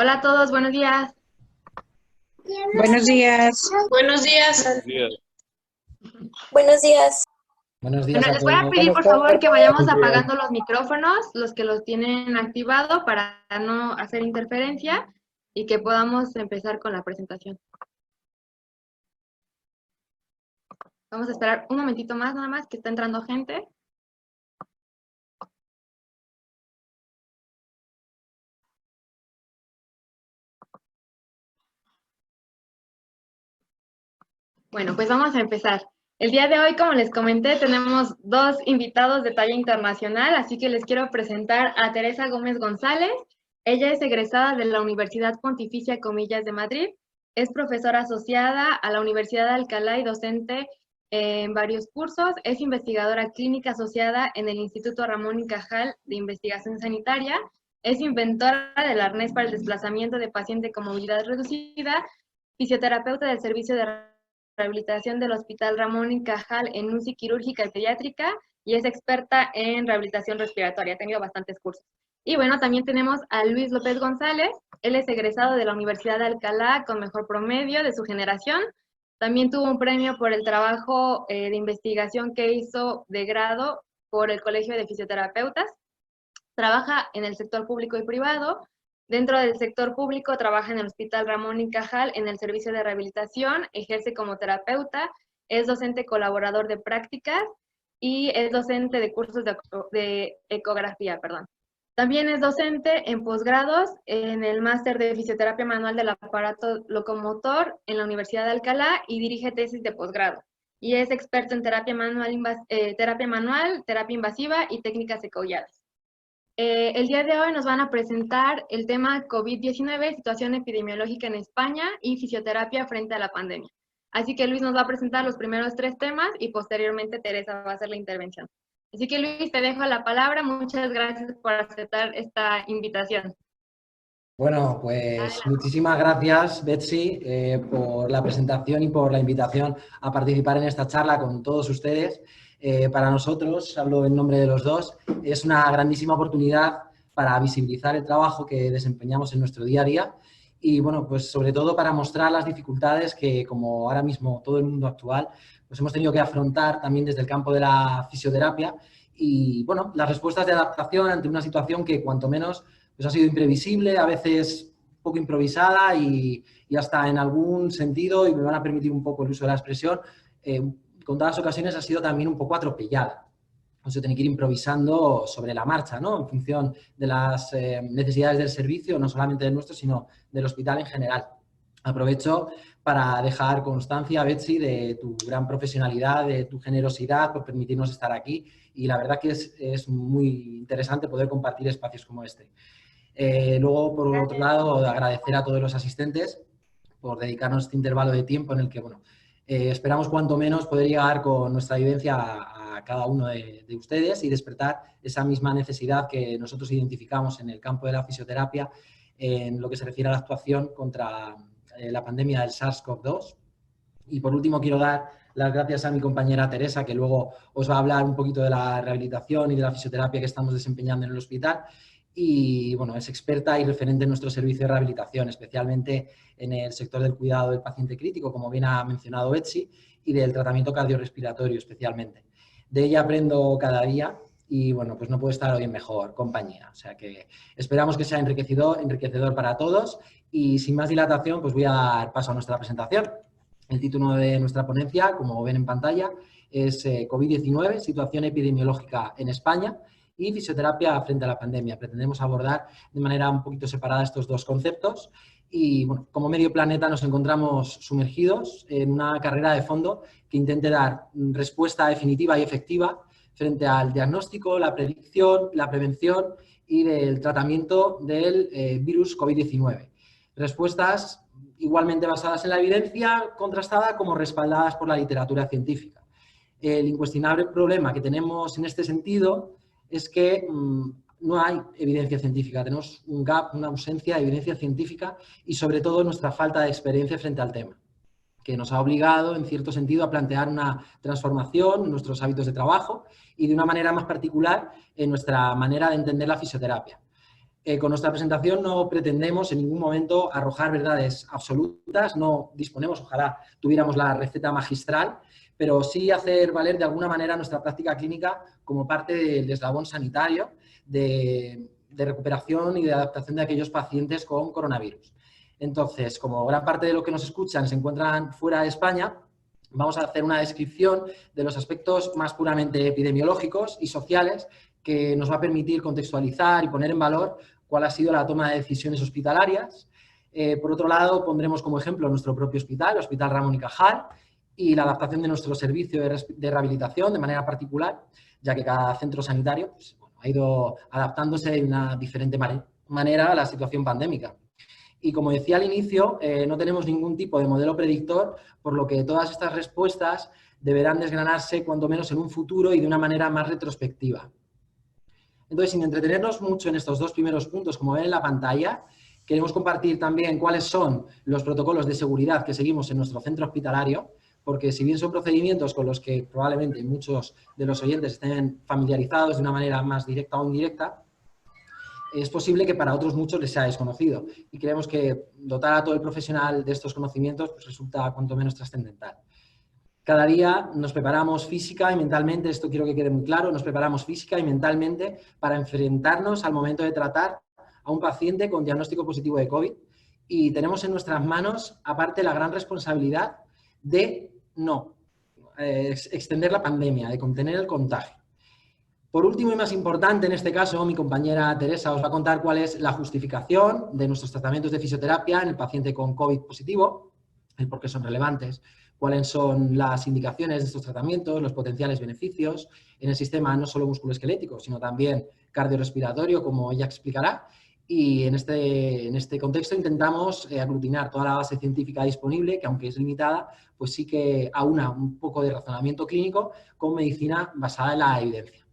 Hola a todos, buenos días. Buenos días. Buenos días. Días. Buenos días. Buenos Bueno, días a les voy a todos. pedir por favor que vayamos apagando los micrófonos, los que los tienen activado para no hacer interferencia y que podamos empezar con la presentación. Vamos a esperar un momentito más, nada más, que está entrando gente. Bueno, pues vamos a empezar. El día de hoy, como les comenté, tenemos dos invitados de talla internacional, así que les quiero presentar a Teresa Gómez González. Ella es egresada de la Universidad Pontificia Comillas de Madrid, es profesora asociada a la Universidad de Alcalá y docente en varios cursos, es investigadora clínica asociada en el Instituto Ramón y Cajal de Investigación Sanitaria, es inventora del arnés para el desplazamiento de paciente con movilidad reducida, fisioterapeuta del servicio de rehabilitación del Hospital Ramón y Cajal en UCI quirúrgica y pediátrica y es experta en rehabilitación respiratoria. Ha tenido bastantes cursos. Y bueno, también tenemos a Luis López González. Él es egresado de la Universidad de Alcalá con mejor promedio de su generación. También tuvo un premio por el trabajo de investigación que hizo de grado por el Colegio de Fisioterapeutas. Trabaja en el sector público y privado. Dentro del sector público trabaja en el Hospital Ramón y Cajal en el servicio de rehabilitación, ejerce como terapeuta, es docente colaborador de prácticas y es docente de cursos de ecografía, perdón. También es docente en posgrados en el máster de fisioterapia manual del aparato locomotor en la Universidad de Alcalá y dirige tesis de posgrado. Y es experto en terapia manual, terapia invasiva y técnicas ecoguiadas. El día de hoy nos van a presentar el tema COVID-19, situación epidemiológica en España y fisioterapia frente a la pandemia. Así que Luis nos va a presentar los primeros tres temas y posteriormente Teresa va a hacer la intervención. Así que Luis, te dejo la palabra. Muchas gracias por aceptar esta invitación. Bueno, pues muchísimas gracias, Betsy, por la presentación y por la invitación a participar en esta charla con todos ustedes. Para nosotros, hablo en nombre de los dos, es una grandísima oportunidad para visibilizar el trabajo que desempeñamos en nuestro día a día y, bueno, pues sobre todo para mostrar las dificultades que, como ahora mismo todo el mundo actual, pues hemos tenido que afrontar también desde el campo de la fisioterapia y, bueno, las respuestas de adaptación ante una situación que, cuanto menos, pues ha sido imprevisible, a veces un poco improvisada y hasta en algún sentido, y me van a permitir un poco el uso de la expresión, con todas ocasiones ha sido también un poco atropellada. O sea, tener que ir improvisando sobre la marcha, ¿no? En función de las necesidades del servicio, no solamente del nuestro, sino del hospital en general. Aprovecho para dejar constancia, Betsy, de tu gran profesionalidad, de tu generosidad por permitirnos estar aquí y la verdad que es muy interesante poder compartir espacios como este. Luego, por otro lado, agradecer a todos los asistentes por dedicarnos este intervalo de tiempo en el que, bueno, esperamos cuanto menos poder llegar con nuestra vivencia a cada uno de ustedes y despertar esa misma necesidad que nosotros identificamos en el campo de la fisioterapia en lo que se refiere a la actuación contra la pandemia del SARS-CoV-2. Y por último, quiero dar las gracias a mi compañera Teresa, que luego os va a hablar un poquito de la rehabilitación y de la fisioterapia que estamos desempeñando en el hospital. Y, bueno, es experta y referente en nuestro servicio de rehabilitación, especialmente en el sector del cuidado del paciente crítico, como bien ha mencionado Betsy, y del tratamiento cardiorrespiratorio especialmente. De ella aprendo cada día y, bueno, pues no puede estar hoy en mejor compañía. O sea que esperamos que sea enriquecedor para todos y, sin más dilatación, pues voy a dar paso a nuestra presentación. El título de nuestra ponencia, como ven en pantalla, es COVID-19, situación epidemiológica en España y fisioterapia frente a la pandemia. Pretendemos abordar de manera un poquito separada estos dos conceptos y, bueno, como medio planeta nos encontramos sumergidos en una carrera de fondo que intente dar respuesta definitiva y efectiva frente al diagnóstico, la predicción, la prevención y del tratamiento del virus COVID-19. Respuestas igualmente basadas en la evidencia contrastada como respaldadas por la literatura científica. El incuestionable problema que tenemos en este sentido es que no hay evidencia científica, tenemos un gap, una ausencia de evidencia científica y sobre todo nuestra falta de experiencia frente al tema, que nos ha obligado en cierto sentido a plantear una transformación en nuestros hábitos de trabajo y de una manera más particular en nuestra manera de entender la fisioterapia. Con nuestra presentación no pretendemos en ningún momento arrojar verdades absolutas, no disponemos, ojalá tuviéramos la receta magistral, pero sí hacer valer de alguna manera nuestra práctica clínica como parte del eslabón sanitario de recuperación y de adaptación de aquellos pacientes con coronavirus. Entonces, como gran parte de los que nos escuchan se encuentran fuera de España, vamos a hacer una descripción de los aspectos más puramente epidemiológicos y sociales que nos va a permitir contextualizar y poner en valor cuál ha sido la toma de decisiones hospitalarias. Por otro lado, pondremos como ejemplo nuestro propio hospital, el Hospital Ramón y Cajal, y la adaptación de nuestro servicio de rehabilitación de manera particular, ya que cada centro sanitario pues, bueno, ha ido adaptándose de una diferente manera a la situación pandémica. Y como decía al inicio, no tenemos ningún tipo de modelo predictor, por lo que todas estas respuestas deberán desgranarse cuanto menos en un futuro y de una manera más retrospectiva. Entonces, sin entretenernos mucho en estos dos primeros puntos, como ven en la pantalla, queremos compartir también cuáles son los protocolos de seguridad que seguimos en nuestro centro hospitalario, porque si bien son procedimientos con los que probablemente muchos de los oyentes estén familiarizados de una manera más directa o indirecta, es posible que para otros muchos les sea desconocido. Y creemos que dotar a todo el profesional de estos conocimientos pues, resulta cuanto menos trascendental. Cada día nos preparamos física y mentalmente, esto quiero que quede muy claro, nos preparamos física y mentalmente para enfrentarnos al momento de tratar a un paciente con diagnóstico positivo de COVID y tenemos en nuestras manos, aparte, la gran responsabilidad de no extender la pandemia, de contener el contagio. Por último y más importante, en este caso, mi compañera Teresa os va a contar cuál es la justificación de nuestros tratamientos de fisioterapia en el paciente con COVID positivo, el por qué son relevantes, cuáles son las indicaciones de estos tratamientos, los potenciales beneficios en el sistema no solo musculoesquelético, sino también cardiorrespiratorio, como ella explicará. Y en este contexto intentamos aglutinar toda la base científica disponible, que aunque es limitada, pues sí que aúna un poco de razonamiento clínico con medicina basada en la evidencia.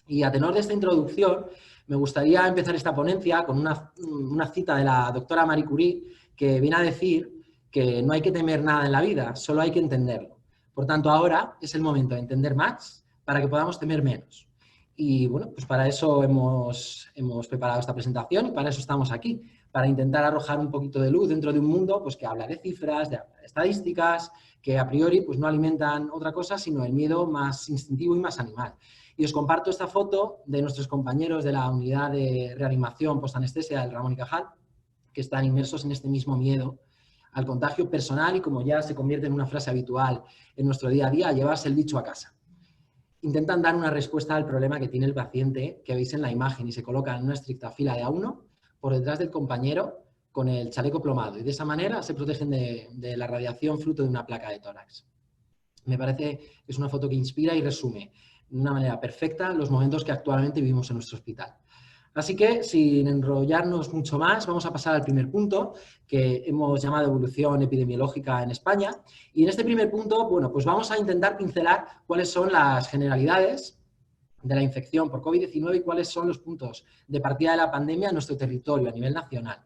Y a tenor de esta introducción, me gustaría empezar esta ponencia con una cita de la doctora Marie Curie, que viene a decir que no hay que temer nada en la vida, solo hay que entenderlo. Por tanto, ahora es el momento de entender más para que podamos temer menos. Y bueno, pues para eso hemos preparado esta presentación y para eso estamos aquí, para intentar arrojar un poquito de luz dentro de un mundo pues, que habla de cifras, de estadísticas, que a priori pues, no alimentan otra cosa sino el miedo más instintivo y más animal. Y os comparto esta foto de nuestros compañeros de la unidad de reanimación postanestesia del Ramón y Cajal, que están inmersos en este mismo miedo al contagio personal y, como ya se convierte en una frase habitual en nuestro día a día, llevarse el bicho a casa. Intentan dar una respuesta al problema que tiene el paciente que veis en la imagen y se colocan en una estricta fila de A1 por detrás del compañero con el chaleco plomado y de esa manera se protegen de la radiación fruto de una placa de tórax. Me parece que es una foto que inspira y resume de una manera perfecta los momentos que actualmente vivimos en nuestro hospital. Así que, sin enrollarnos mucho más, vamos a pasar al primer punto, que hemos llamado evolución epidemiológica en España. Y en este primer punto, bueno, pues vamos a intentar pincelar cuáles son las generalidades de la infección por COVID-19 y cuáles son los puntos de partida de la pandemia en nuestro territorio a nivel nacional.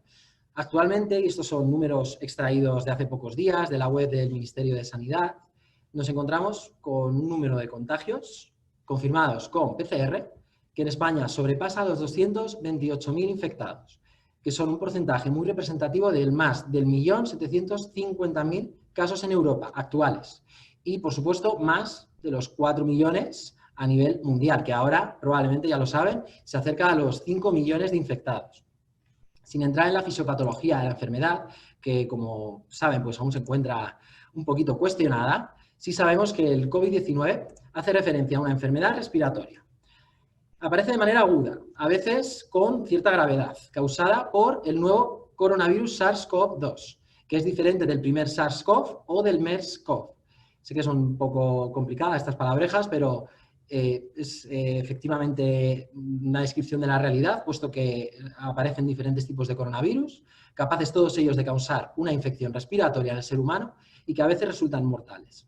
Actualmente, y estos son números extraídos de hace pocos días de la web del Ministerio de Sanidad, nos encontramos con un número de contagios confirmados con PCR, que en España sobrepasa los 228.000 infectados, que son un porcentaje muy representativo del más del 1.750.000 casos en Europa actuales. Y, por supuesto, más de los 4 millones a nivel mundial, que ahora, probablemente ya lo saben, se acerca a los 5 millones de infectados. Sin entrar en la fisiopatología de la enfermedad, que, como saben, pues aún se encuentra un poquito cuestionada, sí sabemos que el COVID-19 hace referencia a una enfermedad respiratoria. Aparece de manera aguda, a veces con cierta gravedad, causada por el nuevo coronavirus SARS-CoV-2, que es diferente del primer SARS-CoV o del MERS-CoV. Sé que son un poco complicadas estas palabrejas, pero es efectivamente una descripción de la realidad, puesto que aparecen diferentes tipos de coronavirus, capaces todos ellos de causar una infección respiratoria en el ser humano y que a veces resultan mortales,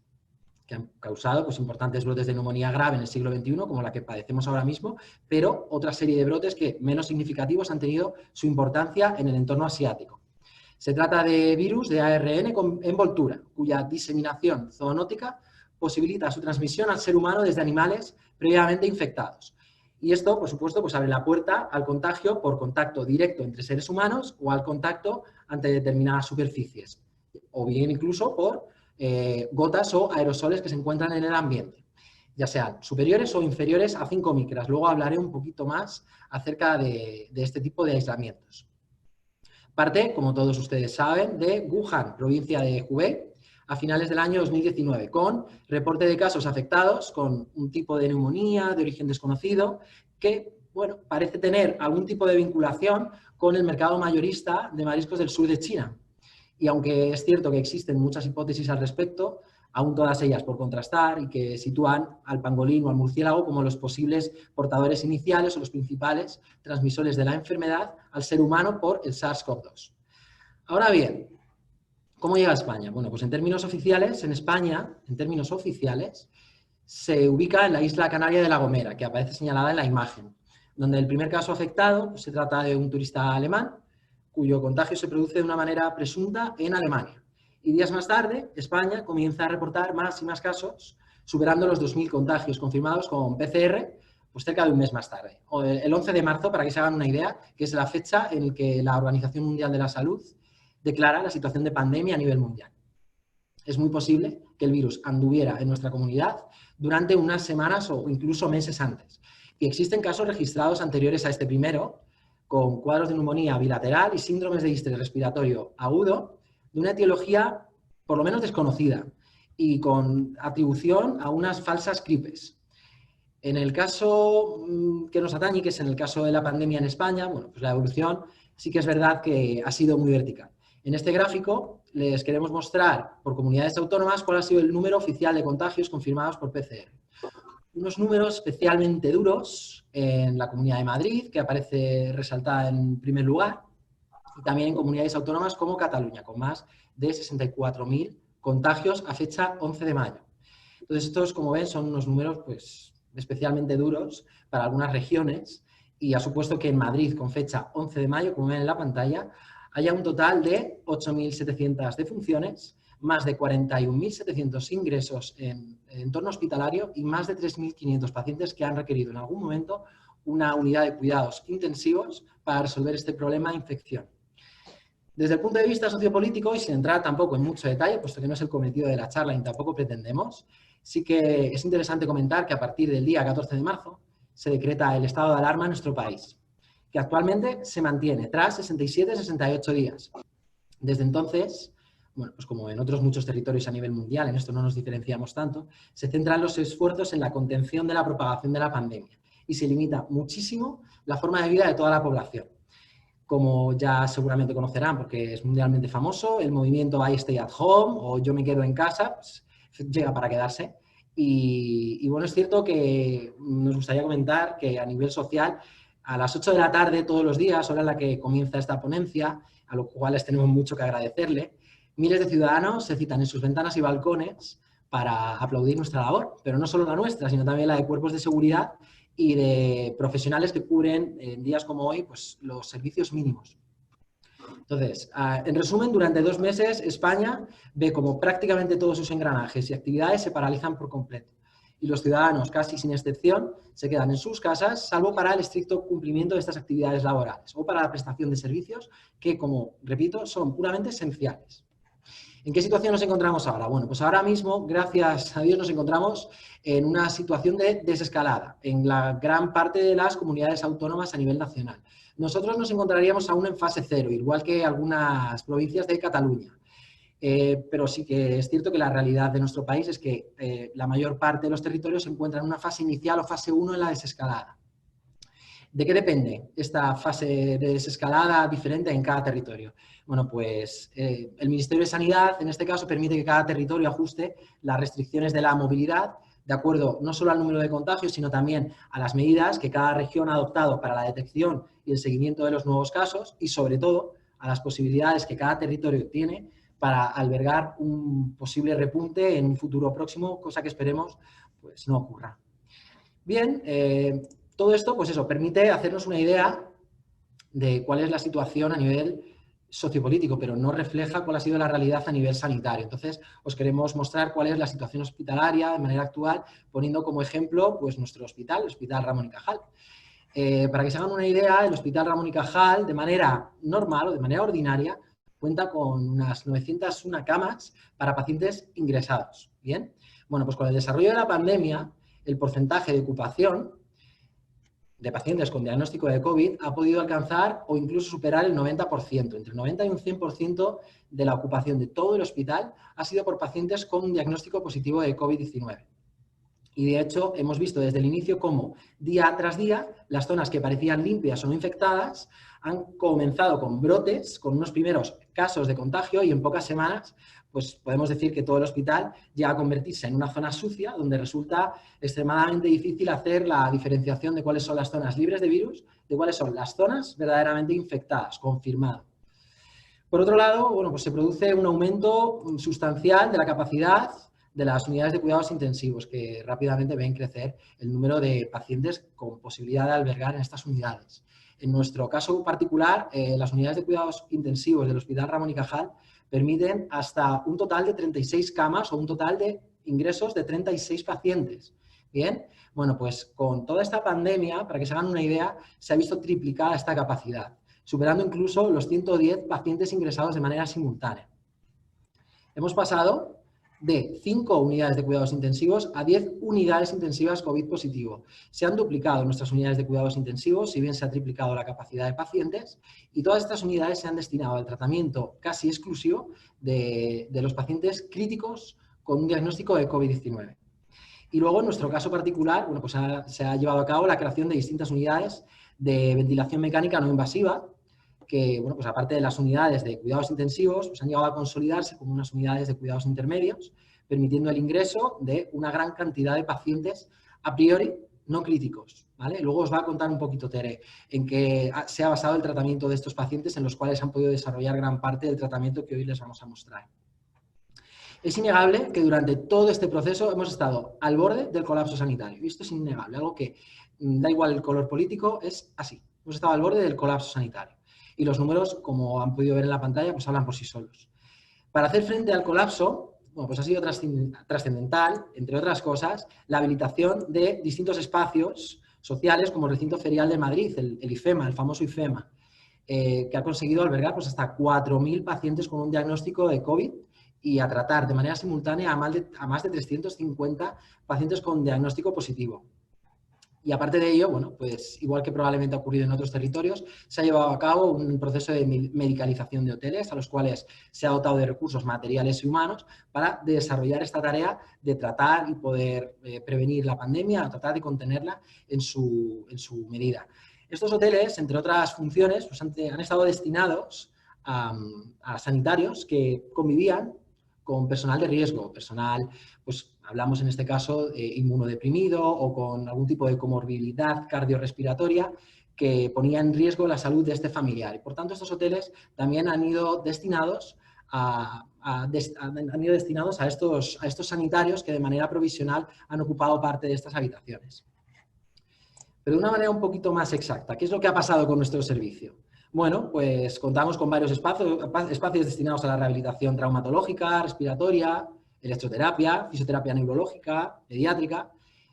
que han causado pues, importantes brotes de neumonía grave en el siglo XXI, como la que padecemos ahora mismo, pero otra serie de brotes que, menos significativos, han tenido su importancia en el entorno asiático. Se trata de virus de ARN con envoltura, cuya diseminación zoonótica posibilita su transmisión al ser humano desde animales previamente infectados. Y esto, por supuesto, pues abre la puerta al contagio por contacto directo entre seres humanos o al contacto ante determinadas superficies, o bien incluso por gotas o aerosoles que se encuentran en el ambiente, ya sean superiores o inferiores a 5 micras. Luego hablaré un poquito más acerca de este tipo de aislamientos. Parte, como todos ustedes saben, de Wuhan, provincia de Hubei, a finales del año 2019, con reporte de casos afectados con un tipo de neumonía de origen desconocido que, bueno, parece tener algún tipo de vinculación con el mercado mayorista de mariscos del sur de China. Y aunque es cierto que existen muchas hipótesis al respecto, aún todas ellas por contrastar y que sitúan al pangolín o al murciélago como los posibles portadores iniciales o los principales transmisores de la enfermedad al ser humano por el SARS-CoV-2. Ahora bien, ¿cómo llega a España? Bueno, pues en términos oficiales, en España, se ubica en la isla canaria de La Gomera, que aparece señalada en la imagen, donde el primer caso afectado pues, se trata de un turista alemán, cuyo contagio se produce de una manera presunta en Alemania. Y días más tarde, España comienza a reportar más y más casos, superando los 2.000 contagios confirmados con PCR, pues cerca de un mes más tarde. El 11 de marzo, para que se hagan una idea, que es la fecha en la que la Organización Mundial de la Salud declara la situación de pandemia a nivel mundial. Es muy posible que el virus anduviera en nuestra comunidad durante unas semanas o incluso meses antes. Y existen casos registrados anteriores a este primero, con cuadros de neumonía bilateral y síndromes de distrés respiratorio agudo, de una etiología por lo menos desconocida y con atribución a unas falsas gripes. En el caso que nos atañe, que es en el caso de la pandemia en España, bueno, pues la evolución sí que es verdad que ha sido muy vertical. En este gráfico les queremos mostrar por comunidades autónomas cuál ha sido el número oficial de contagios confirmados por PCR. Unos números especialmente duros en la Comunidad de Madrid, que aparece resaltada en primer lugar, y también en comunidades autónomas como Cataluña, con más de 64.000 contagios a fecha 11 de mayo. Entonces, estos, como ven, son unos números pues, especialmente duros para algunas regiones y ha supuesto que en Madrid, con fecha 11 de mayo, como ven en la pantalla, haya un total de 8.700 defunciones, más de 41.700 ingresos en entorno hospitalario y más de 3.500 pacientes que han requerido en algún momento una unidad de cuidados intensivos para resolver este problema de infección. Desde el punto de vista sociopolítico, y sin entrar tampoco en mucho detalle, puesto que no es el cometido de la charla y tampoco pretendemos, sí que es interesante comentar que a partir del día 14 de marzo se decreta el estado de alarma en nuestro país, que actualmente se mantiene tras 67-68 días. Desde entonces, bueno, pues como en otros muchos territorios a nivel mundial, en esto no nos diferenciamos tanto, se centran los esfuerzos en la contención de la propagación de la pandemia y se limita muchísimo la forma de vida de toda la población. Como ya seguramente conocerán, porque es mundialmente famoso, el movimiento I Stay at Home o Yo me quedo en casa, pues, llega para quedarse. Y bueno, es cierto que nos gustaría comentar que a nivel social, a las 8 de la tarde todos los días, hora en la que comienza esta ponencia, a lo cual les tenemos mucho que agradecerle, miles de ciudadanos se citan en sus ventanas y balcones para aplaudir nuestra labor, pero no solo la nuestra, sino también la de cuerpos de seguridad y de profesionales que cubren en días como hoy pues, los servicios mínimos. Entonces, en resumen, durante 2 meses España ve como prácticamente todos sus engranajes y actividades se paralizan por completo y los ciudadanos, casi sin excepción, se quedan en sus casas, salvo para el estricto cumplimiento de estas actividades laborales o para la prestación de servicios que, como repito, son puramente esenciales. ¿En qué situación nos encontramos ahora? Bueno, pues ahora mismo, gracias a Dios, nos encontramos en una situación de desescalada en la gran parte de las comunidades autónomas a nivel nacional. Nosotros nos encontraríamos aún en fase 0, igual que algunas provincias de Cataluña. Pero sí que es cierto que la realidad de nuestro país es que la mayor parte de los territorios se encuentran en una fase inicial o fase 1 en la desescalada. ¿De qué depende esta fase de desescalada diferente en cada territorio? Bueno, pues el Ministerio de Sanidad, en este caso, permite que cada territorio ajuste las restricciones de la movilidad de acuerdo no solo al número de contagios, sino también a las medidas que cada región ha adoptado para la detección y el seguimiento de los nuevos casos y, sobre todo, a las posibilidades que cada territorio tiene para albergar un posible repunte en un futuro próximo, cosa que esperemos pues, no ocurra. Bien, todo esto, pues eso, permite hacernos una idea de cuál es la situación a nivel sociopolítico, pero no refleja cuál ha sido la realidad a nivel sanitario. Entonces, os queremos mostrar cuál es la situación hospitalaria de manera actual, poniendo como ejemplo pues, nuestro hospital, el Hospital Ramón y Cajal. Para que se hagan una idea, el Hospital Ramón y Cajal, de manera normal o de manera ordinaria, cuenta con unas 901 camas para pacientes ingresados. ¿Bien? Bueno, pues con el desarrollo de la pandemia, el porcentaje de ocupación de pacientes con diagnóstico de COVID ha podido alcanzar o incluso superar el 90%. Entre el 90 y un 100% de la ocupación de todo el hospital ha sido por pacientes con un diagnóstico positivo de COVID-19. Y de hecho hemos visto desde el inicio cómo día tras día las zonas que parecían limpias o no infectadas han comenzado con brotes, con unos primeros casos de contagio y en pocas semanas pues podemos decir que todo el hospital llega a convertirse en una zona sucia donde resulta extremadamente difícil hacer la diferenciación de cuáles son las zonas libres de virus, de cuáles son las zonas verdaderamente infectadas, confirmado. Por otro lado, bueno, pues se produce un aumento sustancial de la capacidad de las unidades de cuidados intensivos, que rápidamente ven crecer el número de pacientes con posibilidad de albergar en estas unidades. En nuestro caso particular, las unidades de cuidados intensivos del Hospital Ramón y Cajal permiten hasta un total de 36 camas o un total de ingresos de 36 pacientes. Bien, bueno, pues con toda esta pandemia, para que se hagan una idea, se ha visto triplicada esta capacidad, superando incluso los 110 pacientes ingresados de manera simultánea. Hemos pasado de 5 unidades de cuidados intensivos a 10 unidades intensivas COVID positivo. Se han duplicado nuestras unidades de cuidados intensivos, si bien se ha triplicado la capacidad de pacientes, y todas estas unidades se han destinado al tratamiento casi exclusivo de los pacientes críticos con un diagnóstico de COVID-19. Y luego, en nuestro caso particular, bueno, pues se ha llevado a cabo la creación de distintas unidades de ventilación mecánica no invasiva, que, bueno, pues aparte de las unidades de cuidados intensivos, pues han llegado a consolidarse como unas unidades de cuidados intermedios, permitiendo el ingreso de una gran cantidad de pacientes a priori no críticos, ¿vale? Luego os va a contar un poquito Tere en qué se ha basado el tratamiento de estos pacientes en los cuales han podido desarrollar gran parte del tratamiento que hoy les vamos a mostrar. Es innegable que durante todo este proceso hemos estado al borde del colapso sanitario. Y esto es innegable, algo que da igual el color político, es así. Hemos estado al borde del colapso sanitario. Y los números, como han podido ver en la pantalla, pues hablan por sí solos. Para hacer frente al colapso, bueno, pues ha sido trascendental, entre otras cosas, la habilitación de distintos espacios sociales como el recinto ferial de Madrid, el IFEMA, el famoso IFEMA, que ha conseguido albergar pues, hasta 4.000 pacientes con un diagnóstico de COVID y a tratar de manera simultánea a más de 350 pacientes con diagnóstico positivo. Y aparte de ello, bueno, pues igual que probablemente ha ocurrido en otros territorios, se ha llevado a cabo un proceso de medicalización de hoteles a los cuales se ha dotado de recursos materiales y humanos para desarrollar esta tarea de tratar y poder prevenir la pandemia, tratar de contenerla en su medida. Estos hoteles, entre otras funciones, pues han estado destinados a sanitarios que convivían con personal de riesgo, personal, pues hablamos en este caso inmunodeprimido o con algún tipo de comorbilidad cardiorrespiratoria que ponía en riesgo la salud de este familiar. Y por tanto, estos hoteles también han ido destinados a estos sanitarios que de manera provisional han ocupado parte de estas habitaciones. Pero de una manera un poquito más exacta, ¿qué es lo que ha pasado con nuestro servicio? Bueno, pues contamos con varios espacios destinados a la rehabilitación traumatológica, respiratoria, electroterapia, fisioterapia neurológica, pediátrica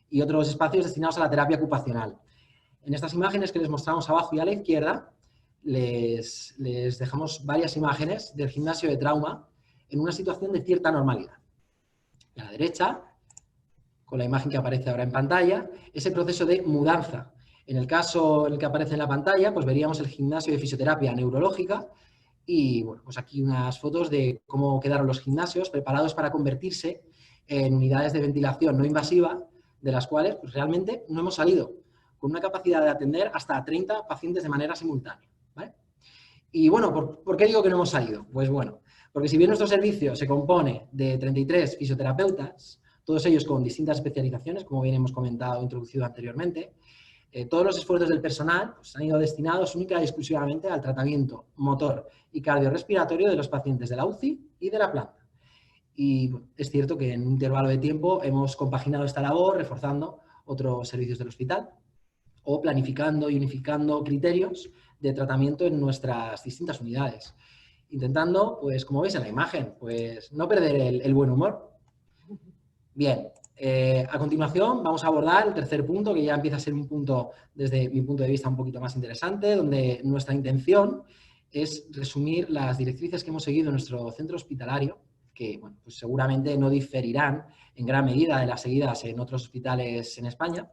y otros espacios destinados a la terapia ocupacional. En estas imágenes que les mostramos abajo y a la izquierda, les dejamos varias imágenes del gimnasio de trauma en una situación de cierta normalidad. A la derecha, con la imagen que aparece ahora en pantalla, es el proceso de mudanza. En el caso en el que aparece en la pantalla, pues veríamos el gimnasio de fisioterapia neurológica y, bueno, pues aquí unas fotos de cómo quedaron los gimnasios preparados para convertirse en unidades de ventilación no invasiva, de las cuales pues, realmente no hemos salido, con una capacidad de atender hasta 30 pacientes de manera simultánea, ¿vale? Y bueno, ¿por qué digo que no hemos salido? Pues bueno, porque si bien nuestro servicio se compone de 33 fisioterapeutas, todos ellos con distintas especializaciones, como bien hemos comentado, introducido anteriormente, todos los esfuerzos del personal pues, han ido destinados única y exclusivamente al tratamiento motor y cardiorrespiratorio de los pacientes de la UCI y de la planta. Y bueno, es cierto que en un intervalo de tiempo hemos compaginado esta labor reforzando otros servicios del hospital o planificando y unificando criterios de tratamiento en nuestras distintas unidades. intentando, pues como veis en la imagen, pues no perder el buen humor. Bien, a continuación vamos a abordar el tercer punto, que ya empieza a ser un punto, desde mi punto de vista, un poquito más interesante, donde nuestra intención es resumir las directrices que hemos seguido en nuestro centro hospitalario, que bueno, pues seguramente no diferirán en gran medida de las seguidas en otros hospitales en España.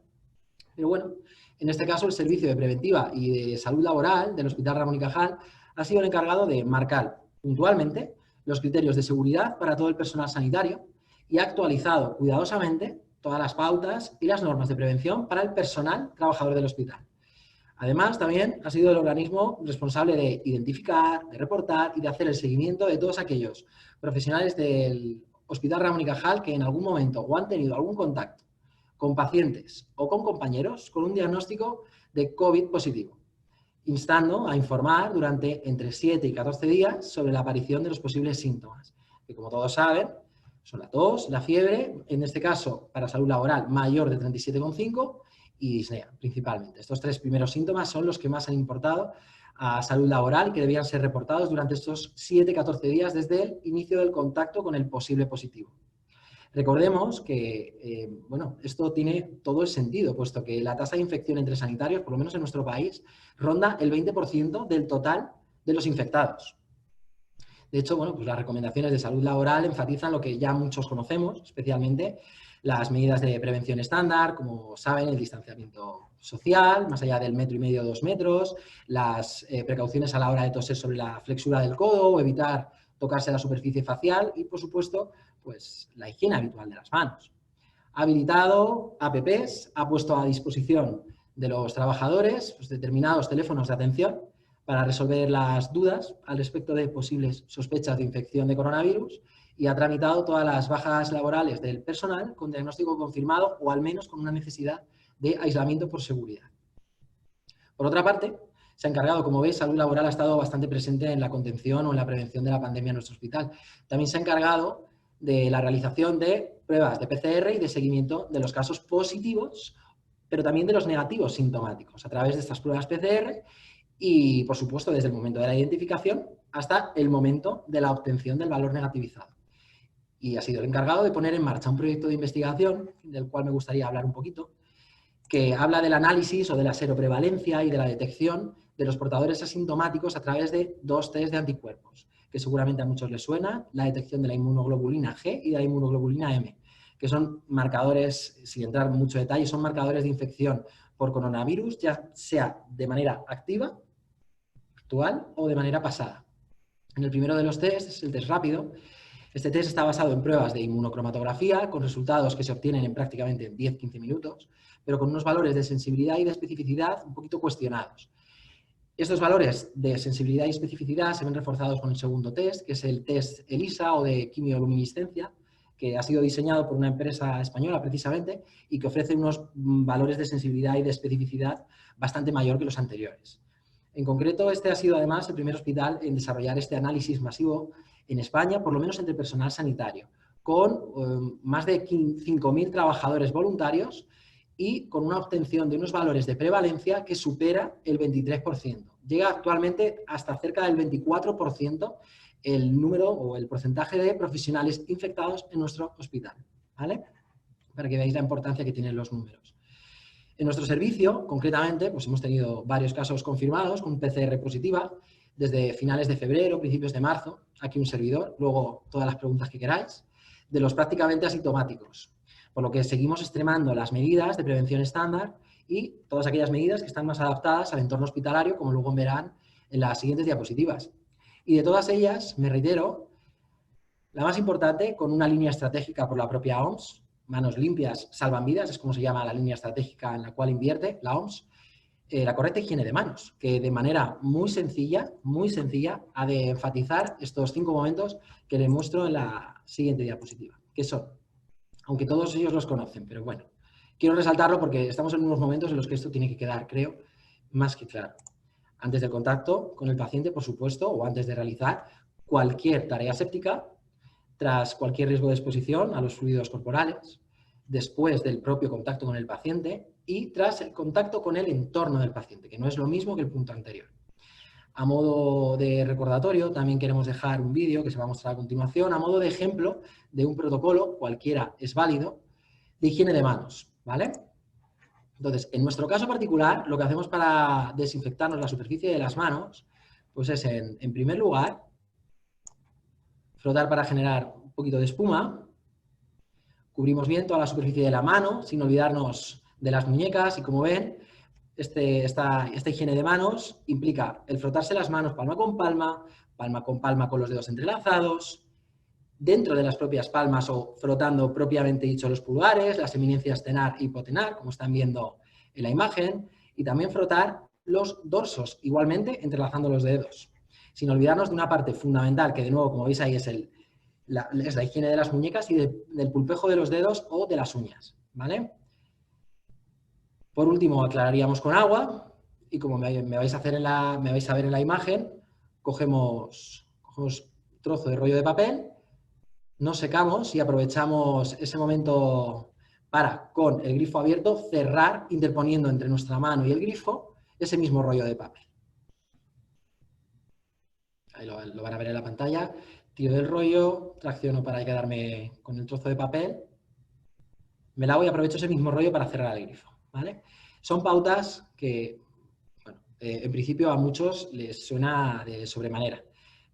Pero bueno, en este caso el Servicio de Preventiva y de Salud Laboral del Hospital Ramón y Cajal ha sido el encargado de marcar puntualmente los criterios de seguridad para todo el personal sanitario y ha actualizado cuidadosamente todas las pautas y las normas de prevención para el personal trabajador del hospital. Además, también ha sido el organismo responsable de identificar, de reportar y de hacer el seguimiento de todos aquellos profesionales del Hospital Ramón y Cajal que en algún momento o han tenido algún contacto con pacientes o con compañeros con un diagnóstico de COVID positivo, instando a informar durante entre 7 y 14 días sobre la aparición de los posibles síntomas, que como todos saben son la tos, la fiebre, en este caso para salud laboral mayor de 37,5 y disnea principalmente. Estos 3 primeros síntomas son los que más han importado a salud laboral y que debían ser reportados durante estos 7-14 días desde el inicio del contacto con el posible positivo. Recordemos que, bueno, esto tiene todo el sentido, puesto que la tasa de infección entre sanitarios, por lo menos en nuestro país, ronda el 20% del total de los infectados. De hecho, bueno, pues las recomendaciones de salud laboral enfatizan lo que ya muchos conocemos, especialmente las medidas de prevención estándar, como saben, el distanciamiento social, más allá del 1,5 metros o 2 metros, las precauciones a la hora de toser sobre la flexura del codo o evitar tocarse la superficie facial y, por supuesto, pues la higiene habitual de las manos. Ha habilitado APPs, ha puesto a disposición de los trabajadores pues, determinados teléfonos de atención para resolver las dudas al respecto de posibles sospechas de infección de coronavirus y ha tramitado todas las bajas laborales del personal con diagnóstico confirmado o al menos con una necesidad de aislamiento por seguridad. Por otra parte, se ha encargado, como veis, salud laboral ha estado bastante presente en la contención o en la prevención de la pandemia en nuestro hospital. También se ha encargado de la realización de pruebas de PCR y de seguimiento de los casos positivos, pero también de los negativos sintomáticos a través de estas pruebas PCR y, por supuesto, desde el momento de la identificación hasta el momento de la obtención del valor negativizado. Y ha sido el encargado de poner en marcha un proyecto de investigación, del cual me gustaría hablar un poquito, que habla del análisis o de la seroprevalencia y de la detección de los portadores asintomáticos a través de 2 test de anticuerpos, que seguramente a muchos les suena, la detección de la inmunoglobulina G y de la inmunoglobulina M, que son marcadores, sin entrar en mucho detalle, son marcadores de infección por coronavirus, ya sea de manera activa, actual o de manera pasada. En el primero de los tests, es el test rápido. Este test está basado en pruebas de inmunocromatografía, con resultados que se obtienen en prácticamente 10-15 minutos, pero con unos valores de sensibilidad y de especificidad un poquito cuestionados. Estos valores de sensibilidad y especificidad se ven reforzados con el segundo test, que es el test ELISA o de quimioluminiscencia, que ha sido diseñado por una empresa española precisamente y que ofrece unos valores de sensibilidad y de especificidad bastante mayor que los anteriores. En concreto, este ha sido además el primer hospital en desarrollar este análisis masivo en España, por lo menos entre personal sanitario, con más de 5.000 trabajadores voluntarios y con una obtención de unos valores de prevalencia que supera el 23%. Llega actualmente hasta cerca del 24% el número o el porcentaje de profesionales infectados en nuestro hospital, ¿vale? Para que veáis la importancia que tienen los números. En nuestro servicio, concretamente, pues hemos tenido varios casos confirmados con PCR positiva desde finales de febrero, principios de marzo, aquí un servidor, luego todas las preguntas que queráis, de los prácticamente asintomáticos, por lo que seguimos extremando las medidas de prevención estándar y todas aquellas medidas que están más adaptadas al entorno hospitalario, como luego verán en las siguientes diapositivas. Y de todas ellas, me reitero, la más importante, con una línea estratégica por la propia OMS, manos limpias salvan vidas, es como se llama la línea estratégica en la cual invierte la OMS, la correcta higiene de manos, que de manera muy sencilla, ha de enfatizar estos 5 momentos que les muestro en la siguiente diapositiva, que son, aunque todos ellos los conocen, pero bueno, quiero resaltarlo porque estamos en unos momentos en los que esto tiene que quedar, creo, más que claro. Antes del contacto con el paciente, por supuesto, o antes de realizar cualquier tarea séptica, tras cualquier riesgo de exposición a los fluidos corporales, después del propio contacto con el paciente y tras el contacto con el entorno del paciente, que no es lo mismo que el punto anterior. a modo de recordatorio, también queremos dejar un vídeo que se va a mostrar a continuación, a modo de ejemplo de un protocolo, cualquiera es válido, de higiene de manos, ¿vale? Entonces, en nuestro caso particular, lo que hacemos para desinfectarnos la superficie de las manos, pues es, en primer lugar, frotar para generar un poquito de espuma, cubrimos bien toda la superficie de la mano, sin olvidarnos de las muñecas, y como ven, esta higiene de manos implica el frotarse las manos palma con palma con los dedos entrelazados, dentro de las propias palmas o frotando propiamente dicho los pulgares, las eminencias tenar y hipotenar, como están viendo en la imagen, y también frotar los dorsos, igualmente entrelazando los dedos, sin olvidarnos de una parte fundamental que, de nuevo, como veis ahí, es la higiene de las muñecas y del pulpejo de los dedos o de las uñas, ¿vale? Por último, aclararíamos con agua y, como me vais a ver en la imagen, cogemos trozo de rollo de papel, nos secamos y aprovechamos ese momento para, con el grifo abierto, cerrar, interponiendo entre nuestra mano y el grifo ese mismo rollo de papel. Ahí lo van a ver en la pantalla. Tiro del rollo, tracciono para quedarme con el trozo de papel, me lavo y aprovecho ese mismo rollo para cerrar el grifo, ¿vale? Son pautas que, bueno, en principio a muchos les suena de sobremanera,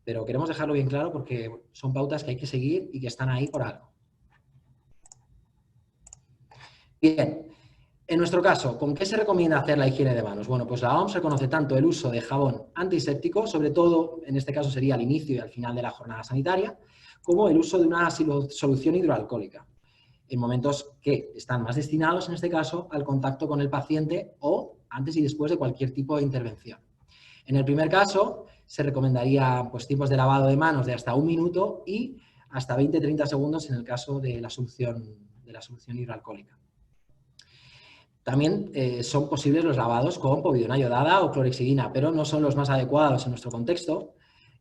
pero queremos dejarlo bien claro porque son pautas que hay que seguir y que están ahí por algo. Bien, en nuestro caso, ¿con qué se recomienda hacer la higiene de manos? Bueno, pues la OMS reconoce tanto el uso de jabón antiséptico, sobre todo, en este caso sería al inicio y al final de la jornada sanitaria, como el uso de una solución hidroalcohólica, en momentos que están más destinados, en este caso, al contacto con el paciente o antes y después de cualquier tipo de intervención. En el primer caso, se recomendaría pues, tiempos de lavado de manos de hasta 1 minuto y hasta 20-30 segundos en el caso de la solución hidroalcohólica. También son posibles los lavados con povidona iodada o clorhexidina, pero no son los más adecuados en nuestro contexto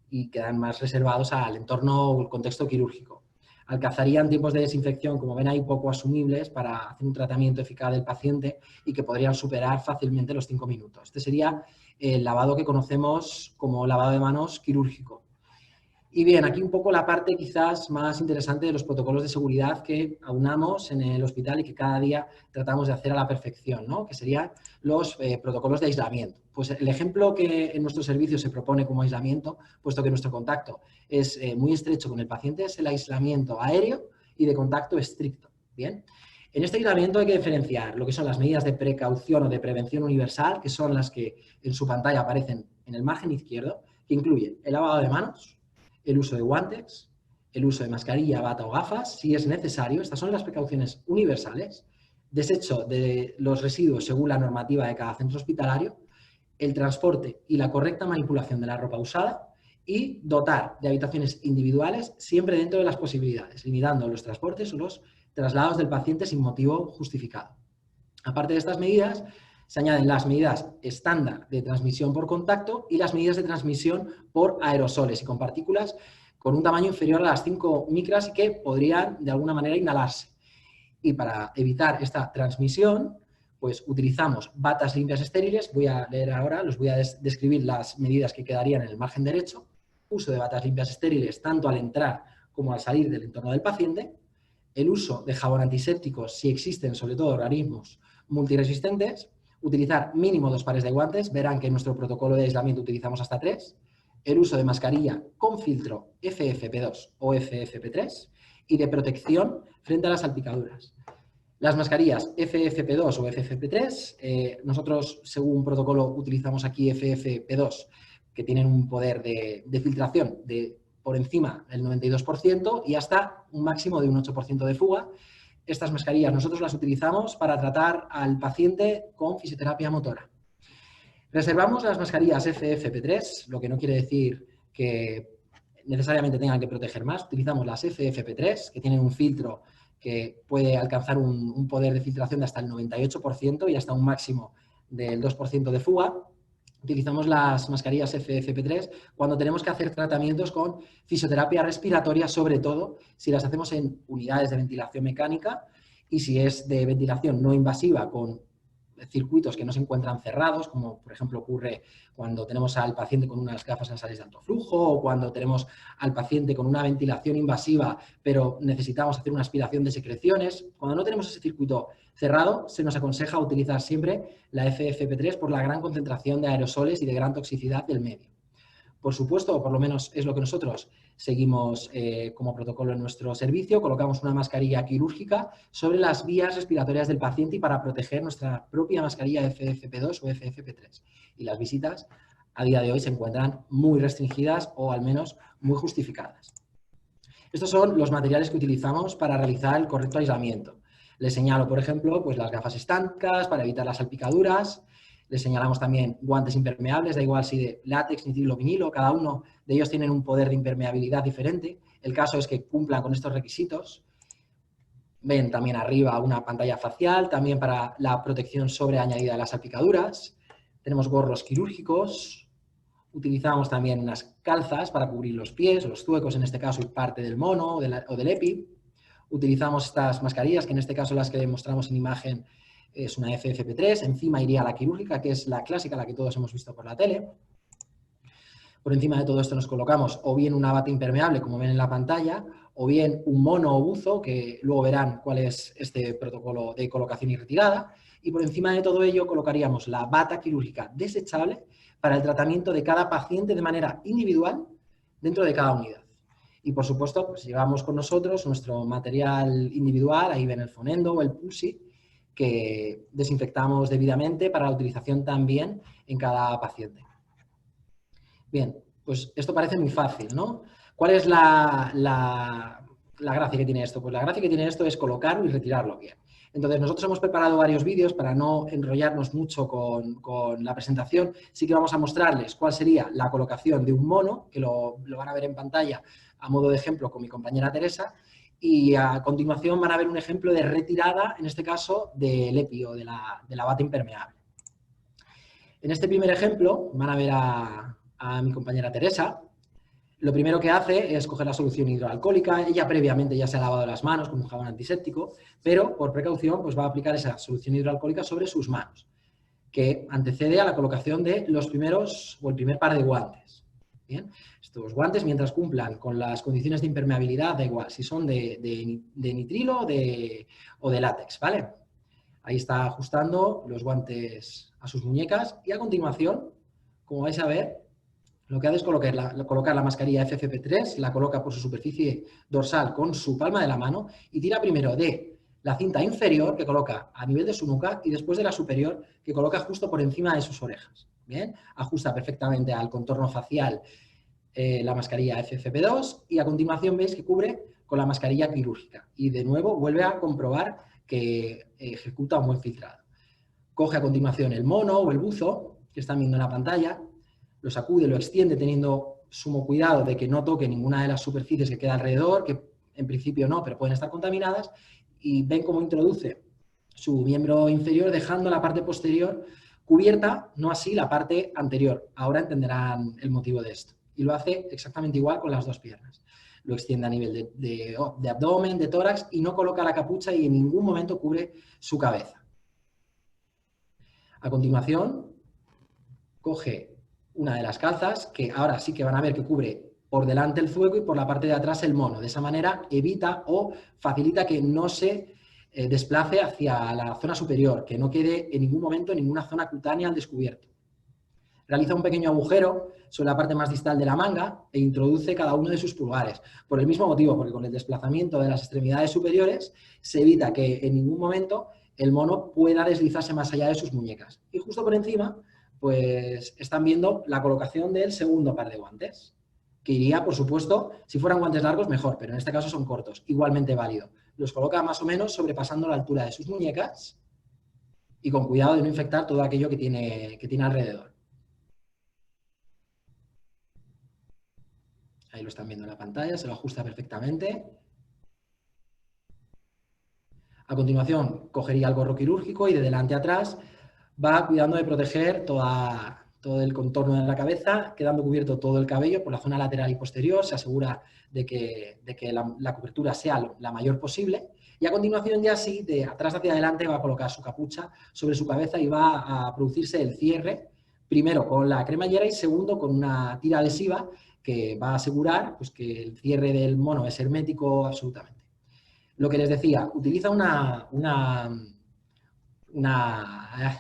y quedan más reservados al entorno o el contexto quirúrgico. Alcanzarían tiempos de desinfección, como ven ahí, poco asumibles para hacer un tratamiento eficaz del paciente y que podrían superar fácilmente los 5 minutos. Este sería el lavado que conocemos como lavado de manos quirúrgico. Y bien, aquí un poco la parte quizás más interesante de los protocolos de seguridad que aunamos en el hospital y que cada día tratamos de hacer a la perfección, ¿no? Que serían los protocolos de aislamiento. Pues el ejemplo que en nuestro servicio se propone como aislamiento, puesto que nuestro contacto es muy estrecho con el paciente, es el aislamiento aéreo y de contacto estricto. Bien, en este aislamiento hay que diferenciar lo que son las medidas de precaución o de prevención universal, que son las que en su pantalla aparecen en el margen izquierdo, que incluyen el lavado de manos, el uso de guantes, el uso de mascarilla, bata o gafas, si es necesario. Estas son las precauciones universales. Desecho de los residuos según la normativa de cada centro hospitalario, el transporte y la correcta manipulación de la ropa usada y dotar de habitaciones individuales siempre dentro de las posibilidades, limitando los transportes o los traslados del paciente sin motivo justificado. Aparte de estas medidas, se añaden las medidas estándar de transmisión por contacto y las medidas de transmisión por aerosoles y con partículas con un tamaño inferior a las 5 micras y que podrían de alguna manera inhalarse. Y para evitar esta transmisión, pues utilizamos batas limpias estériles. Voy a leer ahora, los voy a describir las medidas que quedarían en el margen derecho. Uso de batas limpias estériles tanto al entrar como al salir del entorno del paciente. El uso de jabón antiséptico si existen, sobre todo, organismos multiresistentes. Utilizar mínimo 2 pares de guantes. Verán que en nuestro protocolo de aislamiento utilizamos hasta 3. El uso de mascarilla con filtro FFP2 o FFP3 y de protección frente a las salpicaduras. Las mascarillas FFP2 o FFP3, nosotros según protocolo utilizamos aquí FFP2, que tienen un poder de filtración de por encima del 92% y hasta un máximo de un 8% de fuga. Estas mascarillas nosotros las utilizamos para tratar al paciente con fisioterapia motora. Reservamos las mascarillas FFP3, lo que no quiere decir que necesariamente tengan que proteger más. Utilizamos las FFP3, que tienen un filtro que puede alcanzar un poder de filtración de hasta el 98% y hasta un máximo del 2% de fuga. Utilizamos las mascarillas FFP3 cuando tenemos que hacer tratamientos con fisioterapia respiratoria, sobre todo si las hacemos en unidades de ventilación mecánica y si es de ventilación no invasiva con circuitos que no se encuentran cerrados, como por ejemplo ocurre cuando tenemos al paciente con unas gafas nasales de alto flujo o cuando tenemos al paciente con una ventilación invasiva, pero necesitamos hacer una aspiración de secreciones. Cuando no tenemos ese circuito cerrado, se nos aconseja utilizar siempre la FFP3 por la gran concentración de aerosoles y de gran toxicidad del medio. Por supuesto, o por lo menos es lo que nosotros seguimos como protocolo en nuestro servicio, colocamos una mascarilla quirúrgica sobre las vías respiratorias del paciente y para proteger nuestra propia mascarilla FFP2 o FFP3. Y las visitas a día de hoy se encuentran muy restringidas o al menos muy justificadas. Estos son los materiales que utilizamos para realizar el correcto aislamiento. Les señalo, por ejemplo, pues las gafas estancas para evitar las salpicaduras. Les señalamos también guantes impermeables, da igual si de látex, nitrilo, vinilo, cada uno de ellos tienen un poder de impermeabilidad diferente. El caso es que cumplan con estos requisitos. Ven también arriba una pantalla facial, también para la protección sobreañadida de las salpicaduras. Tenemos gorros quirúrgicos. Utilizamos también unas calzas para cubrir los pies o los zuecos, en este caso, y parte del mono o del EPI. Utilizamos estas mascarillas, que en este caso las que mostramos en imagen es una FFP3, encima iría la quirúrgica, que es la clásica, la que todos hemos visto por la tele. Por encima de todo esto nos colocamos o bien una bata impermeable, como ven en la pantalla, o bien un mono o buzo, que luego verán cuál es este protocolo de colocación y retirada. Y por encima de todo ello colocaríamos la bata quirúrgica desechable para el tratamiento de cada paciente de manera individual dentro de cada unidad. Y por supuesto, pues llevamos con nosotros nuestro material individual, ahí ven el Fonendo o el Pulsi, que desinfectamos debidamente para la utilización también en cada paciente. Bien, pues esto parece muy fácil, ¿no? ¿Cuál es la gracia que tiene esto? Pues la gracia que tiene esto es colocarlo y retirarlo bien. Entonces, nosotros hemos preparado varios vídeos para no enrollarnos mucho con la presentación. Sí que vamos a mostrarles cuál sería la colocación de un mono, que lo van a ver en pantalla a modo de ejemplo con mi compañera Teresa, y a continuación van a ver un ejemplo de retirada, en este caso, del EPI o de la bata impermeable. En este primer ejemplo van a ver a mi compañera Teresa. Lo primero que hace es coger la solución hidroalcohólica. Ella previamente ya se ha lavado las manos con un jabón antiséptico, pero por precaución pues va a aplicar esa solución hidroalcohólica sobre sus manos, que antecede a la colocación de los primeros o el primer par de guantes. Bien, estos guantes, mientras cumplan con las condiciones de impermeabilidad, da igual si son de nitrilo o de látex, ¿vale? Ahí está ajustando los guantes a sus muñecas y a continuación, como vais a ver, lo que hace es colocar la mascarilla FFP3, la coloca por su superficie dorsal con su palma de la mano y tira primero de la cinta inferior que coloca a nivel de su nuca y después de la superior que coloca justo por encima de sus orejas. Bien, ajusta perfectamente al contorno facial la mascarilla FFP2 y a continuación veis que cubre con la mascarilla quirúrgica y de nuevo vuelve a comprobar que ejecuta un buen filtrado. Coge a continuación el mono o el buzo que están viendo en la pantalla, lo sacude, lo extiende teniendo sumo cuidado de que no toque ninguna de las superficies que queda alrededor, que en principio no, pero pueden estar contaminadas, y ven cómo introduce su miembro inferior dejando la parte posterior cubierta, no así la parte anterior. Ahora entenderán el motivo de esto. Y lo hace exactamente igual con las dos piernas. Lo extiende a nivel de abdomen, de tórax y no coloca la capucha y en ningún momento cubre su cabeza. A continuación, coge una de las calzas, que ahora sí que van a ver que cubre por delante el zueco y por la parte de atrás el mono. De esa manera evita o facilita que no se desplace hacia la zona superior, que no quede en ningún momento en ninguna zona cutánea al descubierto. Realiza un pequeño agujero sobre la parte más distal de la manga e introduce cada uno de sus pulgares. Por el mismo motivo, porque con el desplazamiento de las extremidades superiores se evita que en ningún momento el mono pueda deslizarse más allá de sus muñecas. Y justo por encima, pues están viendo la colocación del segundo par de guantes, que iría, por supuesto, si fueran guantes largos, mejor, pero en este caso son cortos, igualmente válido. Los coloca más o menos sobrepasando la altura de sus muñecas y con cuidado de no infectar todo aquello que tiene alrededor. Ahí lo están viendo en la pantalla, se lo ajusta perfectamente. A continuación, cogería el gorro quirúrgico y de delante a atrás va cuidando de proteger toda todo el contorno de la cabeza, quedando cubierto todo el cabello por la zona lateral y posterior, se asegura de que la cobertura sea la mayor posible, y a continuación ya sí, de atrás hacia adelante va a colocar su capucha sobre su cabeza y va a producirse el cierre, primero con la cremallera y segundo con una tira adhesiva que va a asegurar pues, que el cierre del mono es hermético absolutamente. Lo que les decía, utiliza una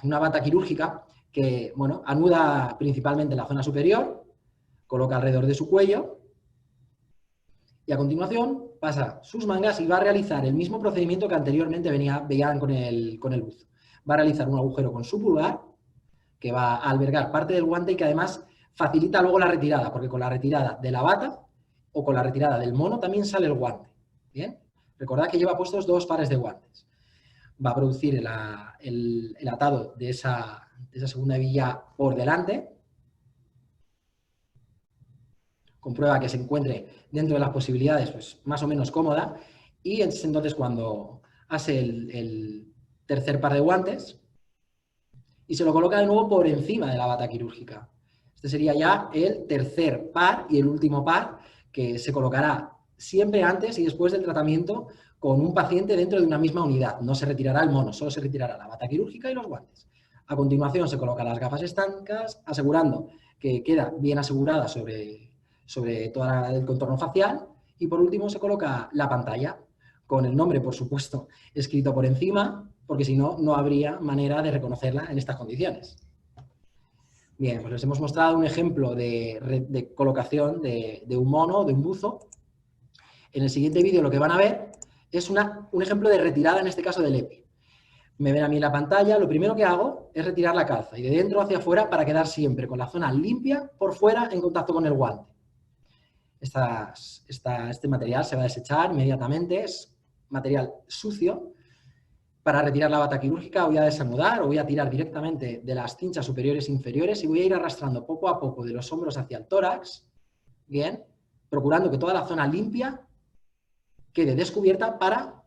bata quirúrgica que, bueno, anuda principalmente en la zona superior, coloca alrededor de su cuello y a continuación pasa sus mangas y va a realizar el mismo procedimiento que anteriormente veían con el buzo. Va a realizar un agujero con su pulgar que va a albergar parte del guante y que además facilita luego la retirada, porque con la retirada de la bata o con la retirada del mono también sale el guante. ¿Bien? Recordad que lleva puestos 2 pares de guantes. Va a producir el atado de esa segunda hebilla por delante. Comprueba que se encuentre dentro de las posibilidades pues, más o menos cómoda y es entonces cuando hace el tercer par de guantes y se lo coloca de nuevo por encima de la bata quirúrgica. Este sería ya el tercer par y el último par que se colocará siempre antes y después del tratamiento con un paciente dentro de una misma unidad. No se retirará el mono, solo se retirará la bata quirúrgica y los guantes. A continuación se colocan las gafas estancas, asegurando que queda bien asegurada sobre todo el contorno facial y por último se coloca la pantalla con el nombre, por supuesto, escrito por encima, porque si no, no habría manera de reconocerla en estas condiciones. Bien, pues les hemos mostrado un ejemplo de colocación de un mono, de un buzo. En el siguiente vídeo lo que van a ver es un ejemplo de retirada, en este caso del EPI. Me ven a mí en la pantalla, lo primero que hago es retirar la calza y de dentro hacia afuera para quedar siempre con la zona limpia por fuera en contacto con el guante. Este material se va a desechar inmediatamente, es material sucio. Para retirar la bata quirúrgica voy a desanudar o voy a tirar directamente de las cinchas superiores e inferiores y voy a ir arrastrando poco a poco de los hombros hacia el tórax, bien, procurando que toda la zona limpia quede descubierta para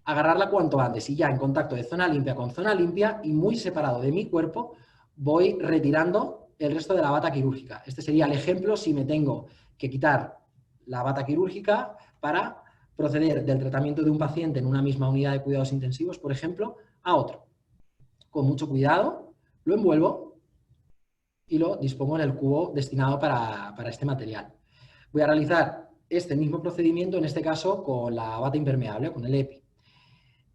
agarrarla cuanto antes y ya en contacto de zona limpia con zona limpia y muy separado de mi cuerpo voy retirando el resto de la bata quirúrgica. Este sería el ejemplo si me tengo que quitar la bata quirúrgica para proceder del tratamiento de un paciente en una misma unidad de cuidados intensivos, por ejemplo, a otro. Con mucho cuidado lo envuelvo y lo dispongo en el cubo destinado para este material. Voy a realizar este mismo procedimiento, en este caso con la bata impermeable, con el EPI.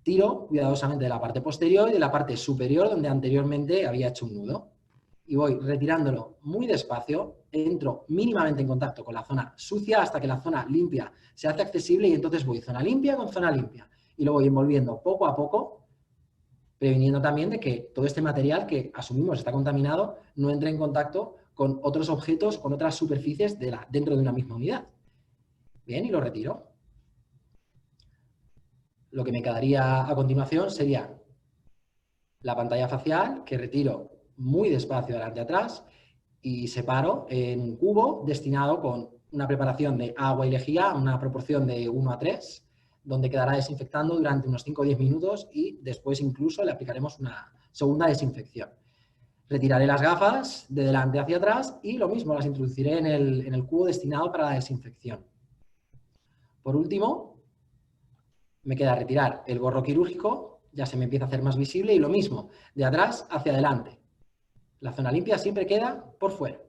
Tiro cuidadosamente de la parte posterior y de la parte superior donde anteriormente había hecho un nudo. Y voy retirándolo muy despacio, entro mínimamente en contacto con la zona sucia hasta que la zona limpia se hace accesible y entonces voy zona limpia con zona limpia. Y lo voy envolviendo poco a poco, previniendo también de que todo este material que asumimos está contaminado no entre en contacto con otros objetos, con otras superficies dentro de una misma unidad. Bien, y lo retiro. Lo que me quedaría a continuación sería la pantalla facial, que retiro muy despacio adelante y atrás y separo en un cubo destinado con una preparación de agua y lejía, una proporción de 1 a 3, donde quedará desinfectando durante unos 5 o 10 minutos y después incluso le aplicaremos una segunda desinfección. Retiraré las gafas de delante hacia atrás y lo mismo, las introduciré en el cubo destinado para la desinfección. Por último, me queda retirar el gorro quirúrgico, ya se me empieza a hacer más visible y lo mismo, de atrás hacia adelante. La zona limpia siempre queda por fuera.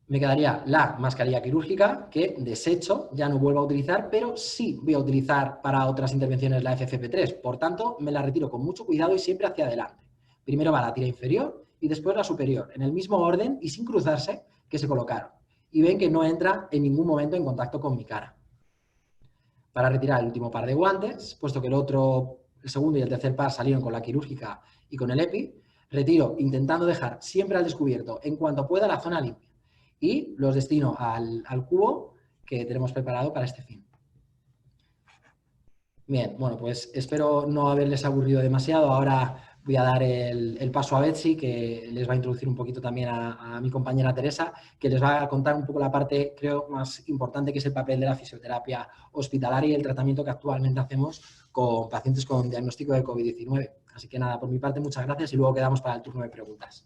Me quedaría la mascarilla quirúrgica que desecho, ya no vuelvo a utilizar, pero sí voy a utilizar para otras intervenciones la FFP3. Por tanto, me la retiro con mucho cuidado y siempre hacia adelante. Primero va la tira inferior y después la superior, en el mismo orden y sin cruzarse que se colocaron. Y ven que no entra en ningún momento en contacto con mi cara. Para retirar el último par de guantes, puesto que el segundo y el tercer par salieron con la quirúrgica y con el EPI, retiro intentando dejar siempre al descubierto en cuanto pueda la zona limpia y los destino al cubo que tenemos preparado para este fin. Bien, bueno, pues espero no haberles aburrido demasiado. Ahora voy a dar el paso a Betsy, que les va a introducir un poquito también a mi compañera Teresa, que les va a contar un poco la parte, creo, más importante, que es el papel de la fisioterapia hospitalaria y el tratamiento que actualmente hacemos con pacientes con diagnóstico de COVID-19. Así que nada, por mi parte, muchas gracias y luego quedamos para el turno de preguntas.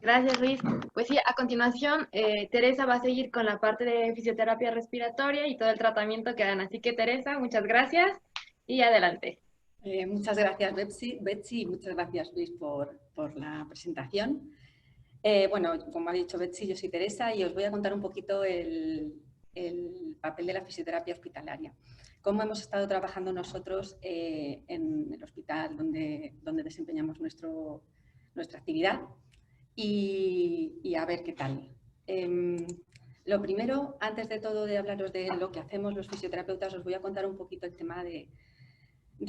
Gracias, Luis. Pues sí, a continuación, Teresa va a seguir con la parte de fisioterapia respiratoria y todo el tratamiento que dan. Así que, Teresa, muchas gracias y adelante. Muchas gracias, Betsy, y muchas gracias, Luis, por la presentación. Bueno, como ha dicho Betsy, yo soy Teresa y os voy a contar un poquito el papel de la fisioterapia hospitalaria. Cómo hemos estado trabajando nosotros en el hospital donde desempeñamos nuestra actividad y a ver qué tal. Lo primero, antes de todo de hablaros de lo que hacemos los fisioterapeutas, os voy a contar un poquito el tema de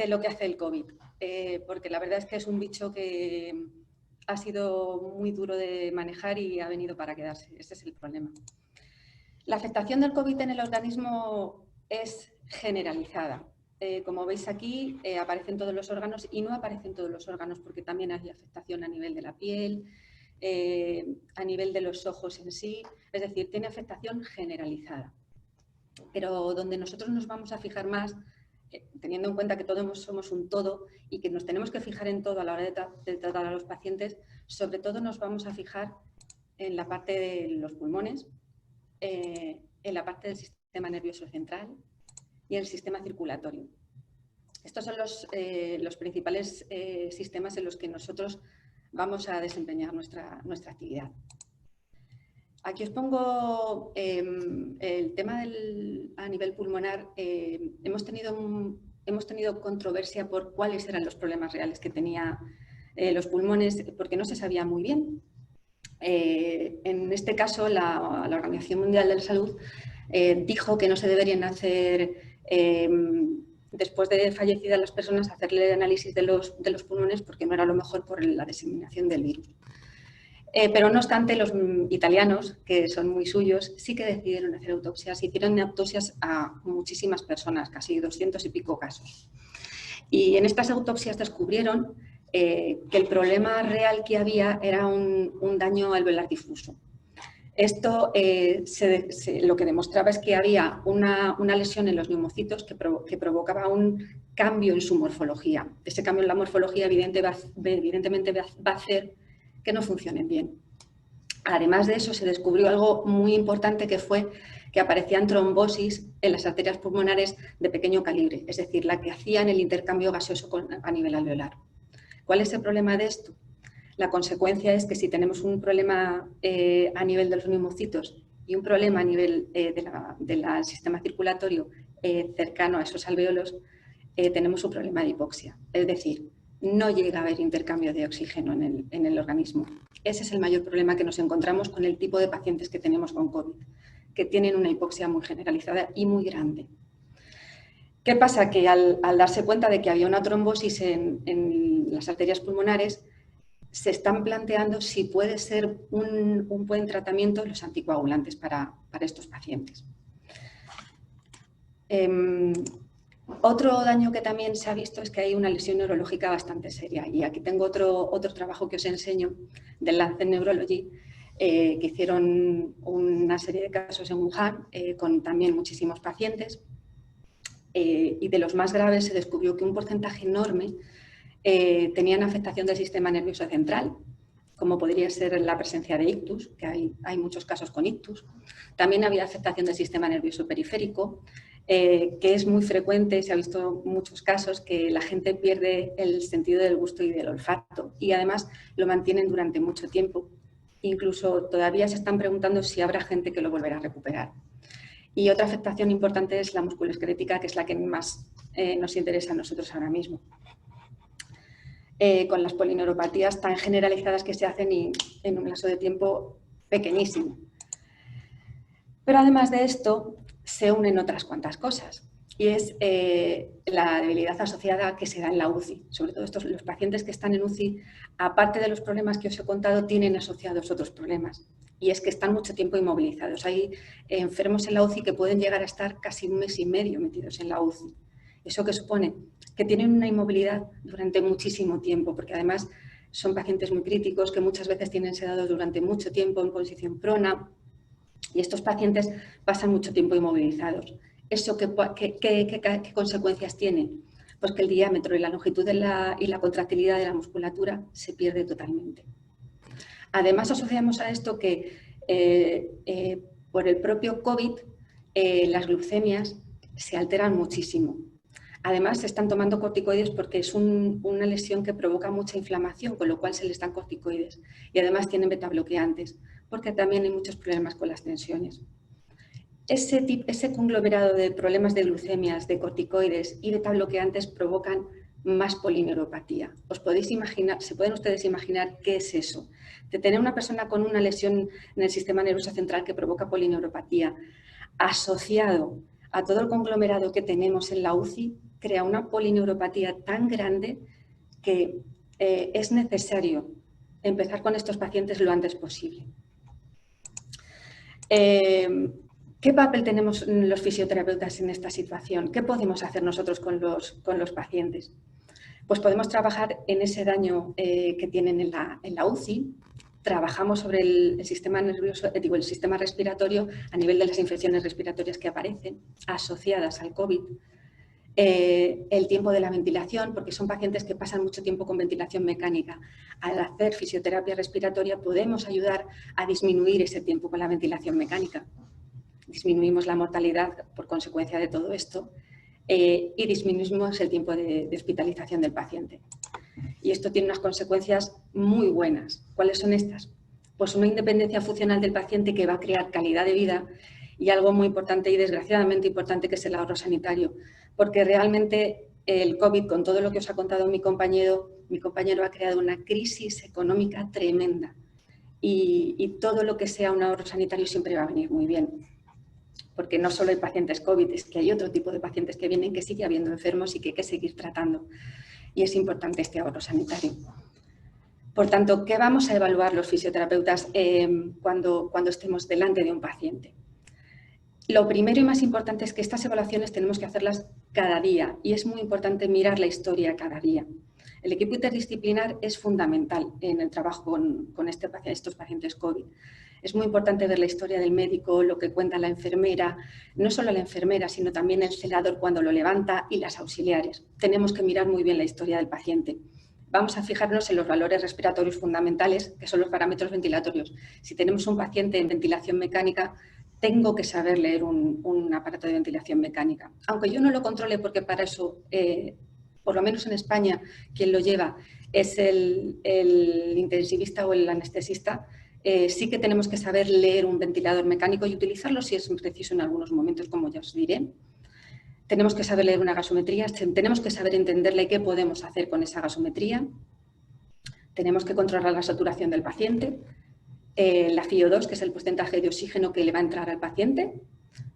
lo que hace el COVID, porque la verdad es que es un bicho que ha sido muy duro de manejar y ha venido para quedarse. Ese es el problema. La afectación del COVID en el organismo es generalizada. Como veis aquí, aparece en todos los órganos y no aparece en todos los órganos porque también hay afectación a nivel de la piel, a nivel de los ojos en sí, es decir, tiene afectación generalizada. Pero donde nosotros nos vamos a fijar más, teniendo en cuenta que todos somos un todo y que nos tenemos que fijar en todo a la hora de tratar a los pacientes, sobre todo nos vamos a fijar en la parte de los pulmones, en la parte del sistema nervioso central y en el sistema circulatorio. Estos son los principales sistemas en los que nosotros vamos a desempeñar nuestra actividad. Aquí os pongo el tema a nivel pulmonar. Hemos tenido controversia por cuáles eran los problemas reales que tenía los pulmones, porque no se sabía muy bien. En este caso, la Organización Mundial de la Salud dijo que no se deberían hacer, después de fallecidas las personas, hacerle análisis de los pulmones porque no era lo mejor por la diseminación del virus. Pero no obstante, los italianos, que son muy suyos, sí que decidieron hacer autopsias. Hicieron autopsias a muchísimas personas, casi 200 y pico casos. Y en estas autopsias descubrieron que el problema real que había era un daño alveolar difuso. Esto lo que demostraba es que había una lesión en los neumocitos que provocaba un cambio en su morfología. Ese cambio en la morfología evidentemente va a hacer que no funcionen bien. Además de eso, se descubrió algo muy importante, que fue que aparecían trombosis en las arterias pulmonares de pequeño calibre, es decir, la que hacían el intercambio gaseoso a nivel alveolar. ¿Cuál es el problema de esto? La consecuencia es que si tenemos un problema a nivel de los neumocitos y un problema a nivel del sistema circulatorio cercano a esos alveolos, tenemos un problema de hipoxia. Es decir, no llega a haber intercambio de oxígeno en el organismo. Ese es el mayor problema que nos encontramos con el tipo de pacientes que tenemos con COVID, que tienen una hipoxia muy generalizada y muy grande. ¿Qué pasa? Que al darse cuenta de que había una trombosis en las arterias pulmonares, se están planteando si puede ser un buen tratamiento los anticoagulantes para estos pacientes. Otro daño que también se ha visto es que hay una lesión neurológica bastante seria. Y aquí tengo otro trabajo que os enseño del Lancet Neurology, que hicieron una serie de casos en Wuhan con también muchísimos pacientes. Y de los más graves se descubrió que un porcentaje enorme tenían afectación del sistema nervioso central, como podría ser la presencia de ictus, que hay muchos casos con ictus. También había afectación del sistema nervioso periférico, que es muy frecuente, se ha visto muchos casos que la gente pierde el sentido del gusto y del olfato y además lo mantienen durante mucho tiempo. Incluso todavía se están preguntando si habrá gente que lo volverá a recuperar. Y otra afectación importante es la musculoesquelética, que es la que más nos interesa a nosotros ahora mismo. Con las polineuropatías tan generalizadas que se hacen y en un lapso de tiempo pequeñísimo. Pero además de esto, se unen otras cuantas cosas y es la debilidad asociada que se da en la UCI. Sobre todo los pacientes que están en UCI, aparte de los problemas que os he contado, tienen asociados otros problemas y es que están mucho tiempo inmovilizados. Hay enfermos en la UCI que pueden llegar a estar casi 1 mes y medio metidos en la UCI. ¿Eso qué supone? Que tienen una inmovilidad durante muchísimo tiempo, porque además son pacientes muy críticos que muchas veces tienen sedados durante mucho tiempo en posición prona y estos pacientes pasan mucho tiempo inmovilizados. ¿Eso qué consecuencias tiene? Pues que el diámetro y la longitud y la contractilidad de la musculatura se pierde totalmente. Además, asociamos a esto que por el propio COVID las glucemias se alteran muchísimo. Además, se están tomando corticoides porque es una lesión que provoca mucha inflamación, con lo cual se les dan corticoides. Y además tienen betabloqueantes, porque también hay muchos problemas con las tensiones. Ese conglomerado de problemas de glucemias, de corticoides y betabloqueantes provocan más polineuropatía. ¿Os podéis imaginar, se pueden ustedes imaginar qué es eso? De tener una persona con una lesión en el sistema nervioso central que provoca polineuropatía, asociado a todo el conglomerado que tenemos en la UCI, crea una polineuropatía tan grande que es necesario empezar con estos pacientes lo antes posible. ¿Qué papel tenemos los fisioterapeutas en esta situación? ¿Qué podemos hacer nosotros con los pacientes? Pues podemos trabajar en ese daño que tienen en la UCI. Trabajamos sobre el sistema nervioso, el sistema respiratorio a nivel de las infecciones respiratorias que aparecen asociadas al COVID. El tiempo de la ventilación, porque son pacientes que pasan mucho tiempo con ventilación mecánica. Al hacer fisioterapia respiratoria podemos ayudar a disminuir ese tiempo con la ventilación mecánica. Disminuimos la mortalidad por consecuencia de todo esto y disminuimos el tiempo de hospitalización del paciente. Y esto tiene unas consecuencias muy buenas. ¿Cuáles son estas? Pues una independencia funcional del paciente que va a crear calidad de vida y algo muy importante y desgraciadamente importante que es el ahorro sanitario. Porque realmente el COVID, con todo lo que os ha contado mi compañero ha creado una crisis económica tremenda. Y todo lo que sea un ahorro sanitario siempre va a venir muy bien. Porque no solo hay pacientes COVID, es que hay otro tipo de pacientes que vienen, que sigue habiendo enfermos y que hay que seguir tratando. Y es importante este ahorro sanitario. Por tanto, ¿qué vamos a evaluar los fisioterapeutas cuando estemos delante de un paciente? Lo primero y más importante es que estas evaluaciones tenemos que hacerlas cada día y es muy importante mirar la historia cada día. El equipo interdisciplinar es fundamental en el trabajo con estos pacientes COVID. Es muy importante ver la historia del médico, lo que cuenta la enfermera, no solo la enfermera, sino también el celador cuando lo levanta y las auxiliares. Tenemos que mirar muy bien la historia del paciente. Vamos a fijarnos en los valores respiratorios fundamentales, que son los parámetros ventilatorios. Si tenemos un paciente en ventilación mecánica, tengo que saber leer un aparato de ventilación mecánica. Aunque yo no lo controle porque para eso, por lo menos en España, quien lo lleva es el intensivista o el anestesista, sí que tenemos que saber leer un ventilador mecánico y utilizarlo si es preciso en algunos momentos, como ya os diré. Tenemos que saber leer una gasometría, tenemos que saber entenderla y qué podemos hacer con esa gasometría. Tenemos que controlar la saturación del paciente, la FiO2, que es el porcentaje de oxígeno que le va a entrar al paciente.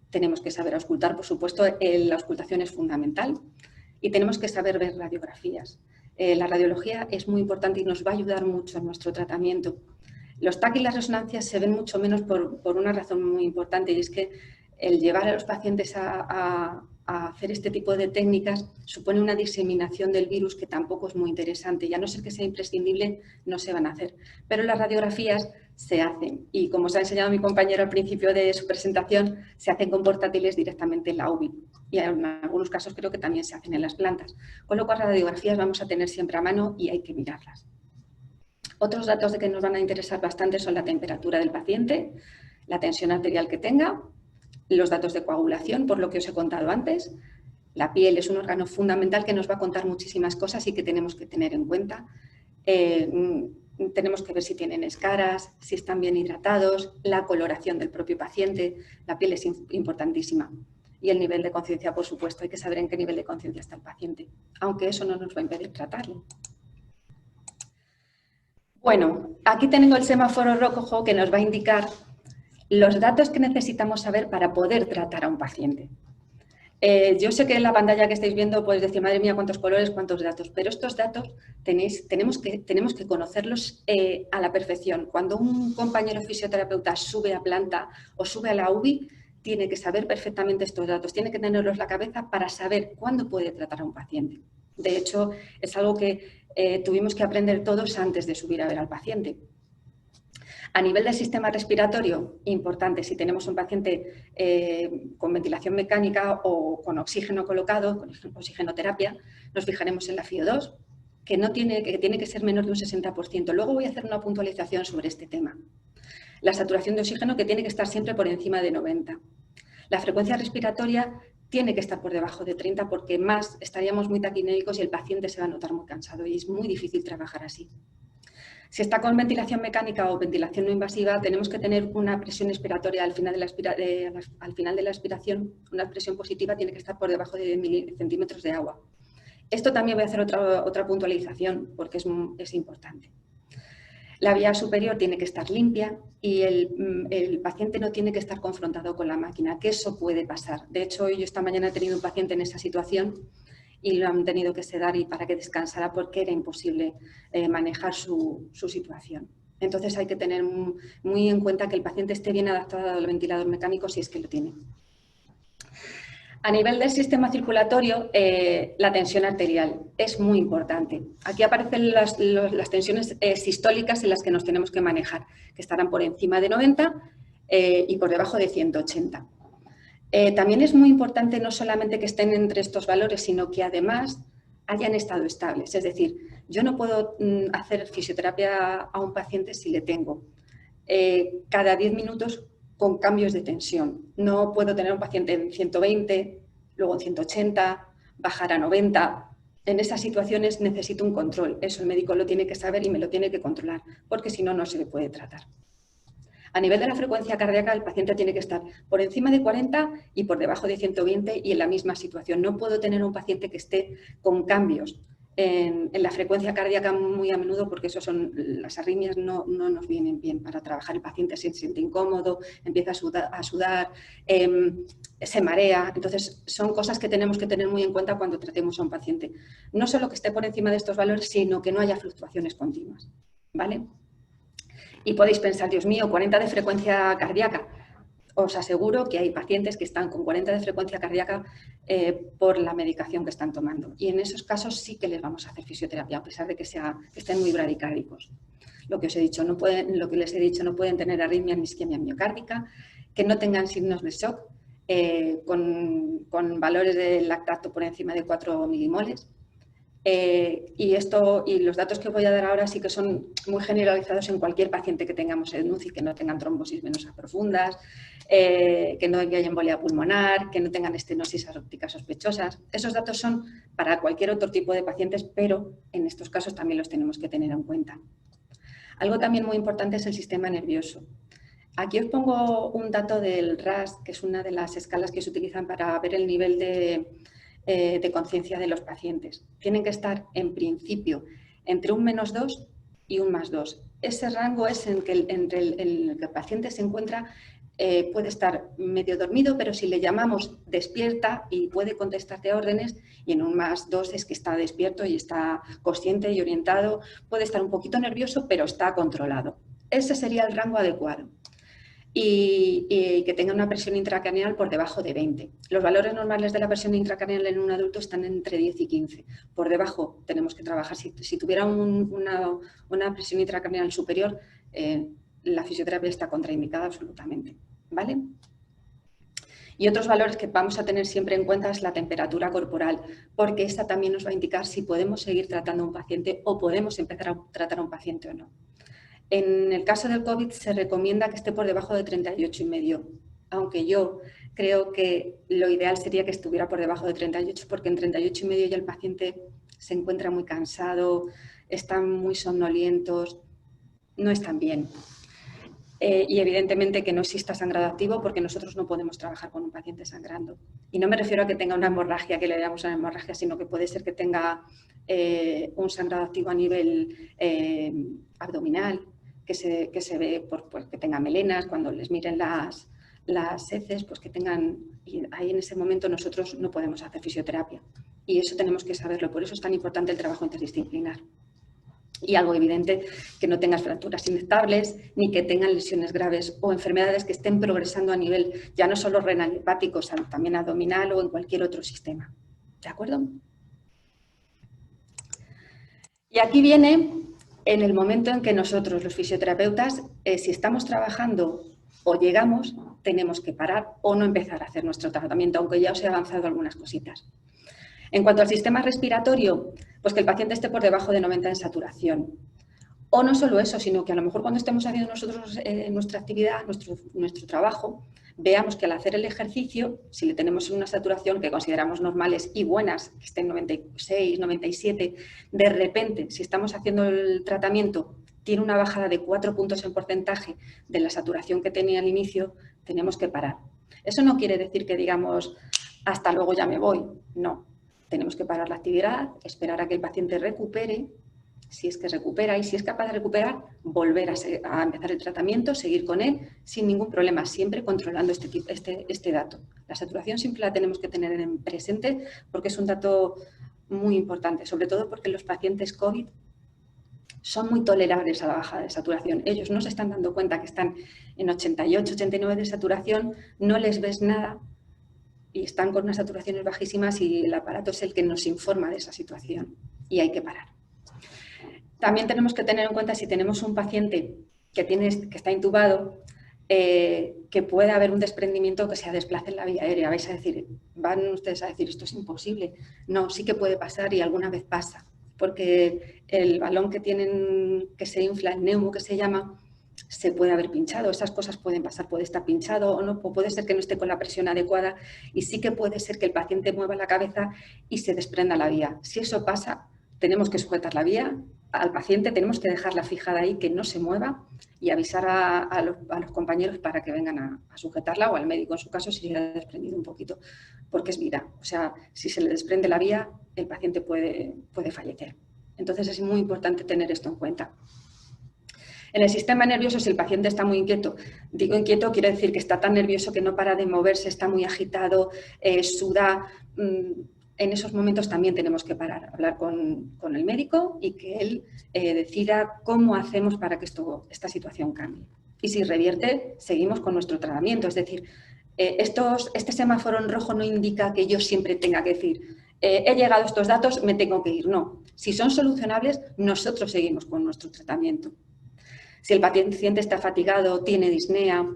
Tenemos que saber auscultar, por supuesto, la auscultación es fundamental. Y tenemos que saber ver radiografías. La radiología es muy importante y nos va a ayudar mucho en nuestro tratamiento. Los TAC y las resonancias se ven mucho menos por una razón muy importante y es que el llevar a los pacientes a hacer este tipo de técnicas supone una diseminación del virus que tampoco es muy interesante y a no ser que sea imprescindible no se van a hacer. Pero las radiografías se hacen y como os ha enseñado mi compañero al principio de su presentación, se hacen con portátiles directamente en la UBI y en algunos casos creo que también se hacen en las plantas. Con lo cual las radiografías vamos a tener siempre a mano y hay que mirarlas. Otros datos de que nos van a interesar bastante son la temperatura del paciente, la tensión arterial que tenga, los datos de coagulación, por lo que os he contado antes. La piel es un órgano fundamental que nos va a contar muchísimas cosas y que tenemos que tener en cuenta. Tenemos que ver si tienen escaras, si están bien hidratados, la coloración del propio paciente. La piel es importantísima. Y el nivel de conciencia, por supuesto, hay que saber en qué nivel de conciencia está el paciente, aunque eso no nos va a impedir tratarlo. Bueno, aquí tengo el semáforo rojo que nos va a indicar los datos que necesitamos saber para poder tratar a un paciente. Yo sé que en la pantalla que estáis viendo podéis decir, madre mía, cuántos colores, cuántos datos, pero estos datos tenemos que conocerlos a la perfección. Cuando un compañero fisioterapeuta sube a planta o sube a la UBI, tiene que saber perfectamente estos datos, tiene que tenerlos en la cabeza para saber cuándo puede tratar a un paciente. De hecho, es algo que tuvimos que aprender todos antes de subir a ver al paciente. A nivel del sistema respiratorio, importante, si tenemos un paciente con ventilación mecánica o con oxígeno colocado, con oxigenoterapia, nos fijaremos en la FiO2, que tiene que ser menor de un 60%. Luego voy a hacer una puntualización sobre este tema. La saturación de oxígeno, que tiene que estar siempre por encima de 90. La frecuencia respiratoria tiene que estar por debajo de 30 porque más estaríamos muy taquinéricos y el paciente se va a notar muy cansado y es muy difícil trabajar así. Si está con ventilación mecánica o ventilación no invasiva, tenemos que tener una presión expiratoria al final de la expiración, una presión positiva tiene que estar por debajo de centímetros de agua. Esto también voy a hacer otra puntualización porque es importante. La vía superior tiene que estar limpia y el paciente no tiene que estar confrontado con la máquina, que eso puede pasar. De hecho, yo esta mañana he tenido un paciente en esa situación y lo han tenido que sedar y para que descansara porque era imposible manejar su situación. Entonces hay que tener muy en cuenta que el paciente esté bien adaptado al ventilador mecánico si es que lo tiene. A nivel del sistema circulatorio, la tensión arterial es muy importante. Aquí aparecen las tensiones sistólicas en las que nos tenemos que manejar, que estarán por encima de 90 y por debajo de 180. También es muy importante no solamente que estén entre estos valores, sino que además hayan estado estables. Es decir, yo no puedo hacer fisioterapia a un paciente si le tengo cada 10 minutos con cambios de tensión. No puedo tener un paciente en 120, luego en 180, bajar a 90. En esas situaciones necesito un control. Eso el médico lo tiene que saber y me lo tiene que controlar, porque si no, no se le puede tratar. A nivel de la frecuencia cardíaca, el paciente tiene que estar por encima de 40 y por debajo de 120 y en la misma situación. No puedo tener un paciente que esté con cambios en la frecuencia cardíaca muy a menudo porque las arritmias no nos vienen bien para trabajar. El paciente se siente incómodo, empieza a sudar, se marea. Entonces, son cosas que tenemos que tener muy en cuenta cuando tratemos a un paciente. No solo que esté por encima de estos valores, sino que no haya fluctuaciones continuas, ¿vale? Y podéis pensar, Dios mío, 40 de frecuencia cardíaca. Os aseguro que hay pacientes que están con 40 de frecuencia cardíaca por la medicación que están tomando. Y en esos casos sí que les vamos a hacer fisioterapia, a pesar de que estén muy bradicárdicos. Lo que os he dicho, no pueden tener arritmia ni isquemia miocárdica, que no tengan signos de shock, con valores de lactato por encima de 4 milimoles. Y los datos que voy a dar ahora sí que son muy generalizados en cualquier paciente que tengamos en UCI, que no tengan trombosis venosas profundas, que no haya embolia pulmonar, que no tengan estenosis aórtica sospechosas. Esos datos son para cualquier otro tipo de pacientes, pero en estos casos también los tenemos que tener en cuenta. Algo también muy importante es el sistema nervioso. Aquí os pongo un dato del RAS, que es una de las escalas que se utilizan para ver el nivel de conciencia de los pacientes. Tienen que estar, en principio, entre un -2 y un +2. Ese rango es en que el paciente se encuentra, puede estar medio dormido, pero si le llamamos despierta y puede contestarte a órdenes, y en un +2 es que está despierto y está consciente y orientado, puede estar un poquito nervioso, pero está controlado. Ese sería el rango adecuado. Y que tenga una presión intracraneal por debajo de 20. Los valores normales de la presión intracraneal en un adulto están entre 10 y 15. Por debajo tenemos que trabajar. Si tuviera una presión intracraneal superior, la fisioterapia está contraindicada absolutamente, ¿vale? Y otros valores que vamos a tener siempre en cuenta es la temperatura corporal, porque esta también nos va a indicar si podemos seguir tratando a un paciente o podemos empezar a tratar a un paciente o no. En el caso del COVID se recomienda que esté por debajo de 38,5, aunque yo creo que lo ideal sería que estuviera por debajo de 38, porque en 38,5 ya el paciente se encuentra muy cansado, están muy somnolientos, no están bien. Y evidentemente que no exista sangrado activo porque nosotros no podemos trabajar con un paciente sangrando. Y no me refiero a que tenga una hemorragia, que le veamos una hemorragia, sino que puede ser que tenga un sangrado activo a nivel abdominal, que se ve porque tenga melenas, cuando les miren las heces, pues que tengan, y ahí en ese momento nosotros no podemos hacer fisioterapia. Y eso tenemos que saberlo, por eso es tan importante el trabajo interdisciplinar. Y algo evidente, que no tengas fracturas inestables, ni que tengan lesiones graves o enfermedades que estén progresando a nivel ya no solo renal hepático, sino también abdominal o en cualquier otro sistema. ¿De acuerdo? Y aquí viene en el momento en que nosotros, los fisioterapeutas, si estamos trabajando o llegamos, tenemos que parar o no empezar a hacer nuestro tratamiento, aunque ya os he avanzado algunas cositas. En cuanto al sistema respiratorio, pues que el paciente esté por debajo de 90 en saturación. O no solo eso, sino que a lo mejor cuando estemos haciendo nosotros nuestra actividad, nuestro trabajo, veamos que al hacer el ejercicio, si le tenemos una saturación que consideramos normales y buenas, que esté en 96, 97, de repente, si estamos haciendo el tratamiento, tiene una bajada de 4 puntos en porcentaje de la saturación que tenía al inicio, tenemos que parar. Eso no quiere decir que digamos, hasta luego ya me voy. No, tenemos que parar la actividad, esperar a que el paciente recupere. Si es que recupera y si es capaz de recuperar, volver a empezar el tratamiento, seguir con él sin ningún problema, siempre controlando este dato. La saturación siempre la tenemos que tener en presente porque es un dato muy importante, sobre todo porque los pacientes COVID son muy tolerables a la bajada de saturación. Ellos no se están dando cuenta que están en 88, 89 de saturación, no les ves nada y están con unas saturaciones bajísimas y el aparato es el que nos informa de esa situación y hay que parar. También tenemos que tener en cuenta si tenemos un paciente que está intubado, que pueda haber un desprendimiento que se desplace en la vía aérea. Vais a decir, van ustedes a decir, esto es imposible. No, sí que puede pasar y alguna vez pasa, porque el balón que tienen, que se infla, el neumo que se llama, se puede haber pinchado. Esas cosas pueden pasar, puede estar pinchado o no, o puede ser que no esté con la presión adecuada y sí que puede ser que el paciente mueva la cabeza y se desprenda la vía. Si eso pasa, tenemos que sujetar la vía al paciente, tenemos que dejarla fijada ahí, que no se mueva y avisar a los compañeros para que vengan a sujetarla o al médico en su caso si se le ha desprendido un poquito, porque es vida. O sea, si se le desprende la vía, el paciente puede fallecer. Entonces es muy importante tener esto en cuenta. En el sistema nervioso, si el paciente está muy inquieto, digo inquieto, quiere decir que está tan nervioso que no para de moverse, está muy agitado, suda. En esos momentos también tenemos que parar, hablar con el médico y que él decida cómo hacemos para que esta situación cambie. Y si revierte, seguimos con nuestro tratamiento. Es decir, este semáforo en rojo no indica que yo siempre tenga que decir, he llegado a estos datos, me tengo que ir. No, si son solucionables, nosotros seguimos con nuestro tratamiento. Si el paciente está fatigado, tiene disnea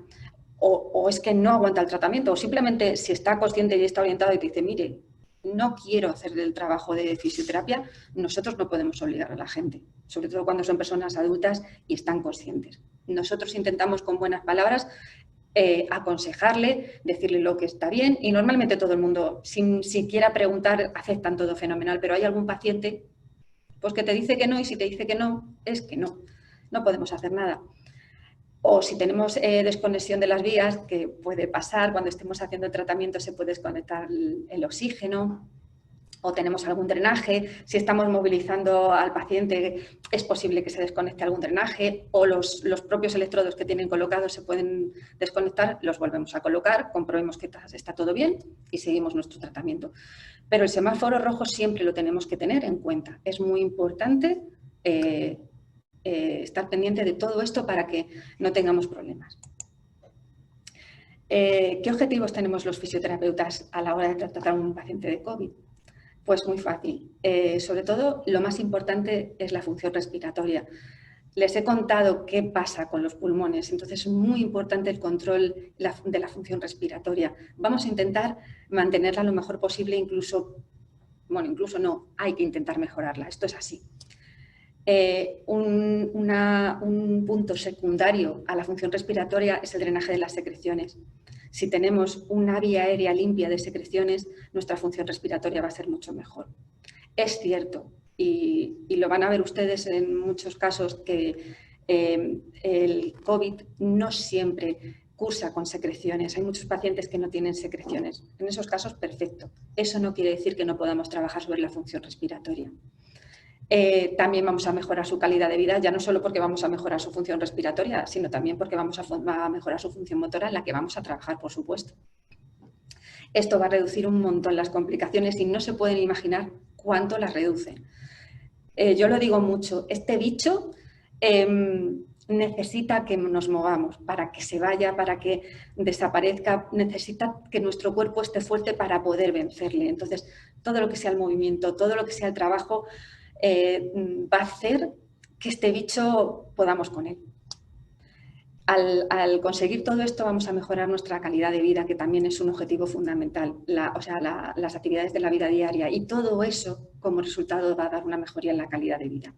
o es que no aguanta el tratamiento o simplemente si está consciente y está orientado y te dice, mire, no quiero hacer el trabajo de fisioterapia, nosotros no podemos obligar a la gente, sobre todo cuando son personas adultas y están conscientes. Nosotros intentamos con buenas palabras aconsejarle, decirle lo que está bien y normalmente todo el mundo, sin siquiera preguntar, aceptan todo fenomenal, pero hay algún paciente pues que te dice que no y si te dice que no, es que no podemos hacer nada. O si tenemos desconexión de las vías, que puede pasar, cuando estemos haciendo el tratamiento se puede desconectar el oxígeno, o tenemos algún drenaje, si estamos movilizando al paciente es posible que se desconecte algún drenaje, o los propios electrodos que tienen colocados se pueden desconectar, los volvemos a colocar, comprobemos que está todo bien y seguimos nuestro tratamiento. Pero el semáforo rojo siempre lo tenemos que tener en cuenta, es muy importante estar pendiente de todo esto para que no tengamos problemas. ¿Qué objetivos tenemos los fisioterapeutas a la hora de tratar a un paciente de COVID? Pues muy fácil. Sobre todo, lo más importante es la función respiratoria. Les he contado qué pasa con los pulmones, entonces es muy importante el control de la función respiratoria. Vamos a intentar mantenerla lo mejor posible, incluso no, hay que intentar mejorarla, esto es así. Un punto secundario a la función respiratoria es el drenaje de las secreciones. Si tenemos una vía aérea limpia de secreciones, nuestra función respiratoria va a ser mucho mejor. Es cierto, y lo van a ver ustedes en muchos casos, que el COVID no siempre cursa con secreciones. Hay muchos pacientes que no tienen secreciones. En esos casos, perfecto. Eso no quiere decir que no podamos trabajar sobre la función respiratoria. También vamos a mejorar su calidad de vida, ya no solo porque vamos a mejorar su función respiratoria, sino también porque vamos a mejorar su función motora, en la que vamos a trabajar, por supuesto. Esto va a reducir un montón las complicaciones y no se pueden imaginar cuánto las reduce. Yo lo digo mucho, este bicho necesita que nos movamos para que se vaya, para que desaparezca, necesita que nuestro cuerpo esté fuerte para poder vencerle. Entonces, todo lo que sea el movimiento, todo lo que sea el trabajo, va a hacer que este bicho podamos con él. Al conseguir todo esto vamos a mejorar nuestra calidad de vida, que también es un objetivo fundamental, las actividades de la vida diaria, y todo eso como resultado va a dar una mejoría en la calidad de vida.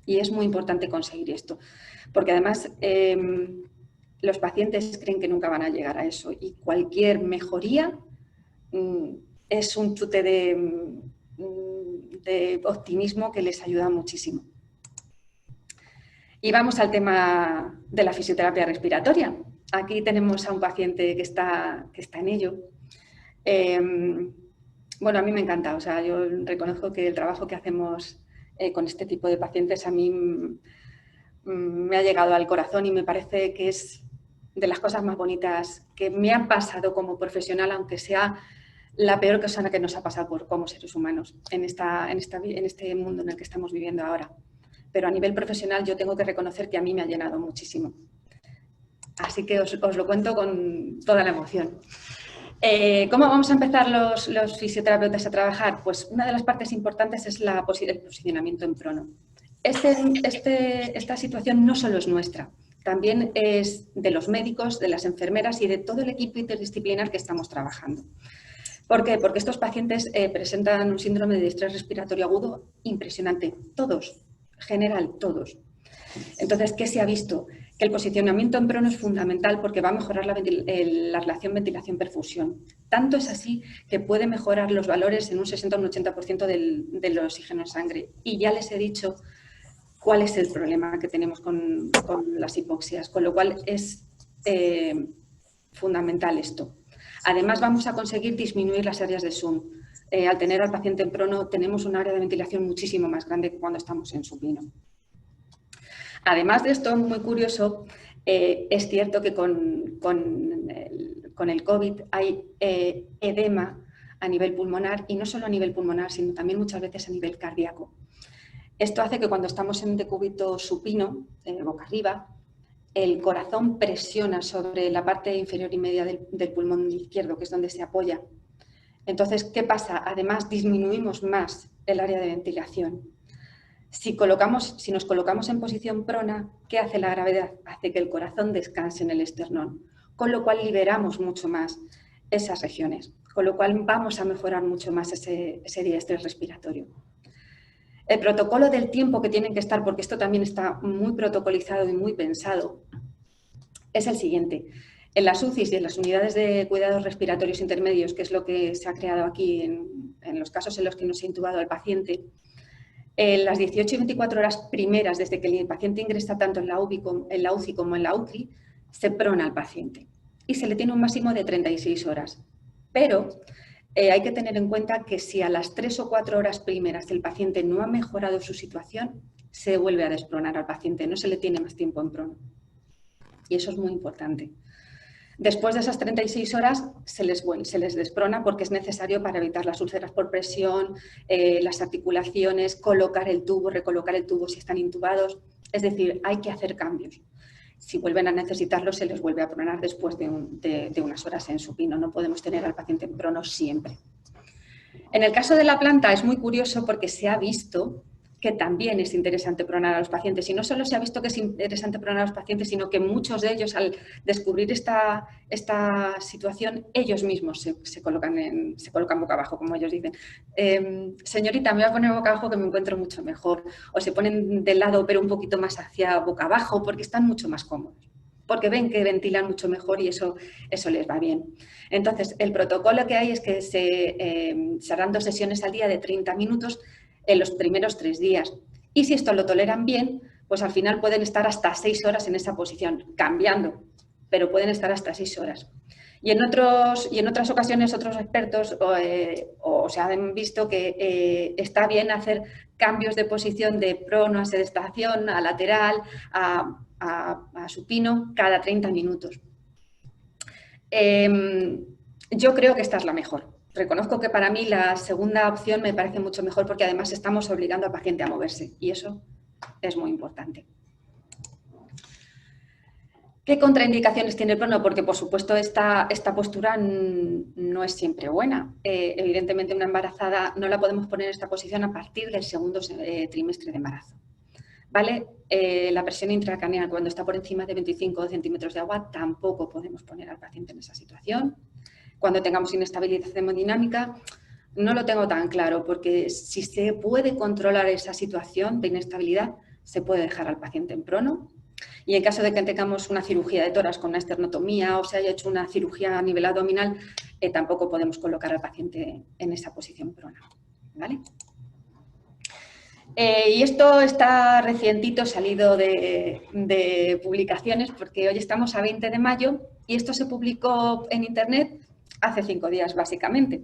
Y es muy importante conseguir esto, porque además los pacientes creen que nunca van a llegar a eso, y cualquier mejoría es un chute de optimismo que les ayuda muchísimo. Y vamos al tema de la fisioterapia respiratoria. Aquí tenemos a un paciente que está en ello. Bueno, a mí me encanta, o sea, yo reconozco que el trabajo que hacemos con este tipo de pacientes a mí me ha llegado al corazón y me parece que es de las cosas más bonitas que me han pasado como profesional, aunque sea la peor cosa que nos ha pasado como seres humanos en este mundo en el que estamos viviendo ahora. Pero a nivel profesional yo tengo que reconocer que a mí me ha llenado muchísimo. Así que os lo cuento con toda la emoción. ¿Cómo vamos a empezar los fisioterapeutas a trabajar? Pues una de las partes importantes es el posicionamiento en prono. Esta situación no solo es nuestra, también es de los médicos, de las enfermeras y de todo el equipo interdisciplinar que estamos trabajando. ¿Por qué? Porque estos pacientes presentan un síndrome de estrés respiratorio agudo impresionante, todos. General, todos. Entonces, ¿qué se ha visto? Que el posicionamiento en prono es fundamental porque va a mejorar la relación ventilación-perfusión. Tanto es así que puede mejorar los valores en un 60 o un 80% del oxígeno en sangre. Y ya les he dicho cuál es el problema que tenemos con las hipoxias, con lo cual es fundamental esto. Además, vamos a conseguir disminuir las áreas de Zoom. Al tener al paciente en prono tenemos un área de ventilación muchísimo más grande que cuando estamos en supino. Además de esto, muy curioso, es cierto que con el COVID hay edema a nivel pulmonar, y no solo a nivel pulmonar, sino también muchas veces a nivel cardíaco. Esto hace que cuando estamos en decúbito supino, boca arriba, el corazón presiona sobre la parte inferior y media del pulmón izquierdo, que es donde se apoya. Entonces, ¿qué pasa? Además, disminuimos más el área de ventilación. Si nos colocamos en posición prona, ¿qué hace la gravedad? Hace que el corazón descanse en el esternón, con lo cual liberamos mucho más esas regiones, con lo cual vamos a mejorar mucho más ese día de estrés respiratorio. El protocolo del tiempo que tienen que estar, porque esto también está muy protocolizado y muy pensado, es el siguiente. En las UCIs y en las unidades de cuidados respiratorios intermedios, que es lo que se ha creado aquí en los casos en los que no se ha intubado al paciente, en las 18 y 24 horas primeras, desde que el paciente ingresa tanto en la UCI como en la UCI, se prona al paciente y se le tiene un máximo de 36 horas. Pero hay que tener en cuenta que si a las 3 o 4 horas primeras el paciente no ha mejorado su situación, se vuelve a despronar al paciente, no se le tiene más tiempo en prono. Y eso es muy importante. Después de esas 36 horas se les desprona porque es necesario para evitar las úlceras por presión, las articulaciones, colocar el tubo, recolocar el tubo si están intubados. Es decir, hay que hacer cambios. Si vuelven a necesitarlo, se les vuelve a pronar después de unas horas en supino. No podemos tener al paciente en prono siempre. En el caso de la planta es muy curioso porque se ha visto que también es interesante pronar a los pacientes. Y no solo se ha visto que es interesante pronar a los pacientes, sino que muchos de ellos, al descubrir esta situación, ellos mismos se colocan boca abajo, como ellos dicen. Señorita, me voy a poner boca abajo que me encuentro mucho mejor. O se ponen de lado, pero un poquito más hacia boca abajo, porque están mucho más cómodos. Porque ven que ventilan mucho mejor y eso les va bien. Entonces, el protocolo que hay es que se harán 2 sesiones al día de 30 minutos en los primeros 3 días. Y si esto lo toleran bien, pues al final pueden estar hasta 6 horas en esa posición, cambiando, pero pueden estar hasta 6 horas. Y en otras ocasiones otros expertos se han visto que está bien hacer cambios de posición de prono a sedestación, a lateral, a supino cada 30 minutos. Yo creo que esta es la mejor. Reconozco que para mí la segunda opción me parece mucho mejor porque además estamos obligando al paciente a moverse y eso es muy importante. ¿Qué contraindicaciones tiene el prono? Porque, por supuesto, esta postura no es siempre buena. Evidentemente, una embarazada no la podemos poner en esta posición a partir del segundo trimestre de embarazo. ¿vale? La presión intracraneal, cuando está por encima de 25 centímetros de agua, tampoco podemos poner al paciente en esa situación. Cuando tengamos inestabilidad hemodinámica, no lo tengo tan claro, porque si se puede controlar esa situación de inestabilidad, se puede dejar al paciente en prono. Y en caso de que tengamos una cirugía de tórax con una esternotomía o se haya hecho una cirugía a nivel abdominal, tampoco podemos colocar al paciente en esa posición prona, ¿vale? Y esto está recientito, salido de publicaciones, porque hoy estamos a 20 de mayo y esto se publicó en internet hace 5 días, básicamente.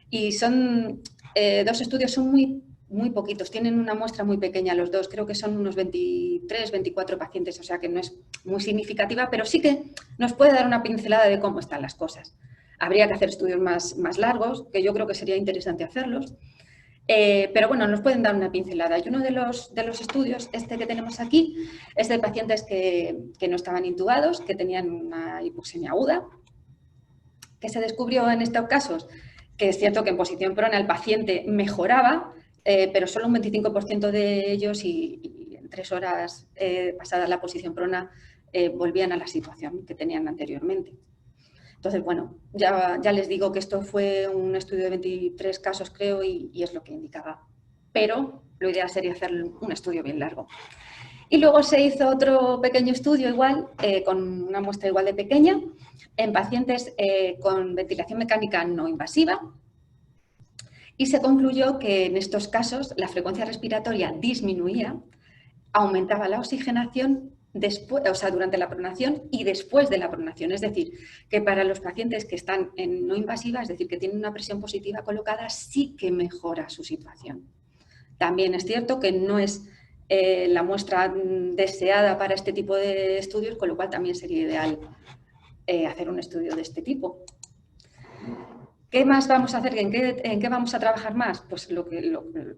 Y son 2 estudios, son muy poquitos, tienen una muestra muy pequeña los dos, creo que son unos 23, 24 pacientes, o sea que no es muy significativa, pero sí que nos puede dar una pincelada de cómo están las cosas. Habría que hacer estudios más largos, que yo creo que sería interesante hacerlos, pero bueno, nos pueden dar una pincelada. Y uno de los estudios, este que tenemos aquí, es de pacientes que no estaban intubados, que tenían una hipoxemia aguda, que se descubrió en estos casos que es cierto que en posición prona el paciente mejoraba, pero solo un 25% de ellos y en 3 horas pasada la posición prona volvían a la situación que tenían anteriormente. Entonces, bueno, ya les digo que esto fue un estudio de 23 casos, creo, y es lo que indicaba. Pero lo ideal sería hacer un estudio bien largo. Y luego se hizo otro pequeño estudio igual, con una muestra igual de pequeña, en pacientes con ventilación mecánica no invasiva, y se concluyó que en estos casos la frecuencia respiratoria disminuía, aumentaba la oxigenación después, o sea, durante la pronación y después de la pronación. Es decir, que para los pacientes que están en no invasiva, es decir, que tienen una presión positiva colocada, sí que mejora su situación. También es cierto que no es la muestra deseada para este tipo de estudios, con lo cual también sería ideal hacer un estudio de este tipo. ¿Qué más vamos a hacer? ¿En qué vamos a trabajar más? Pues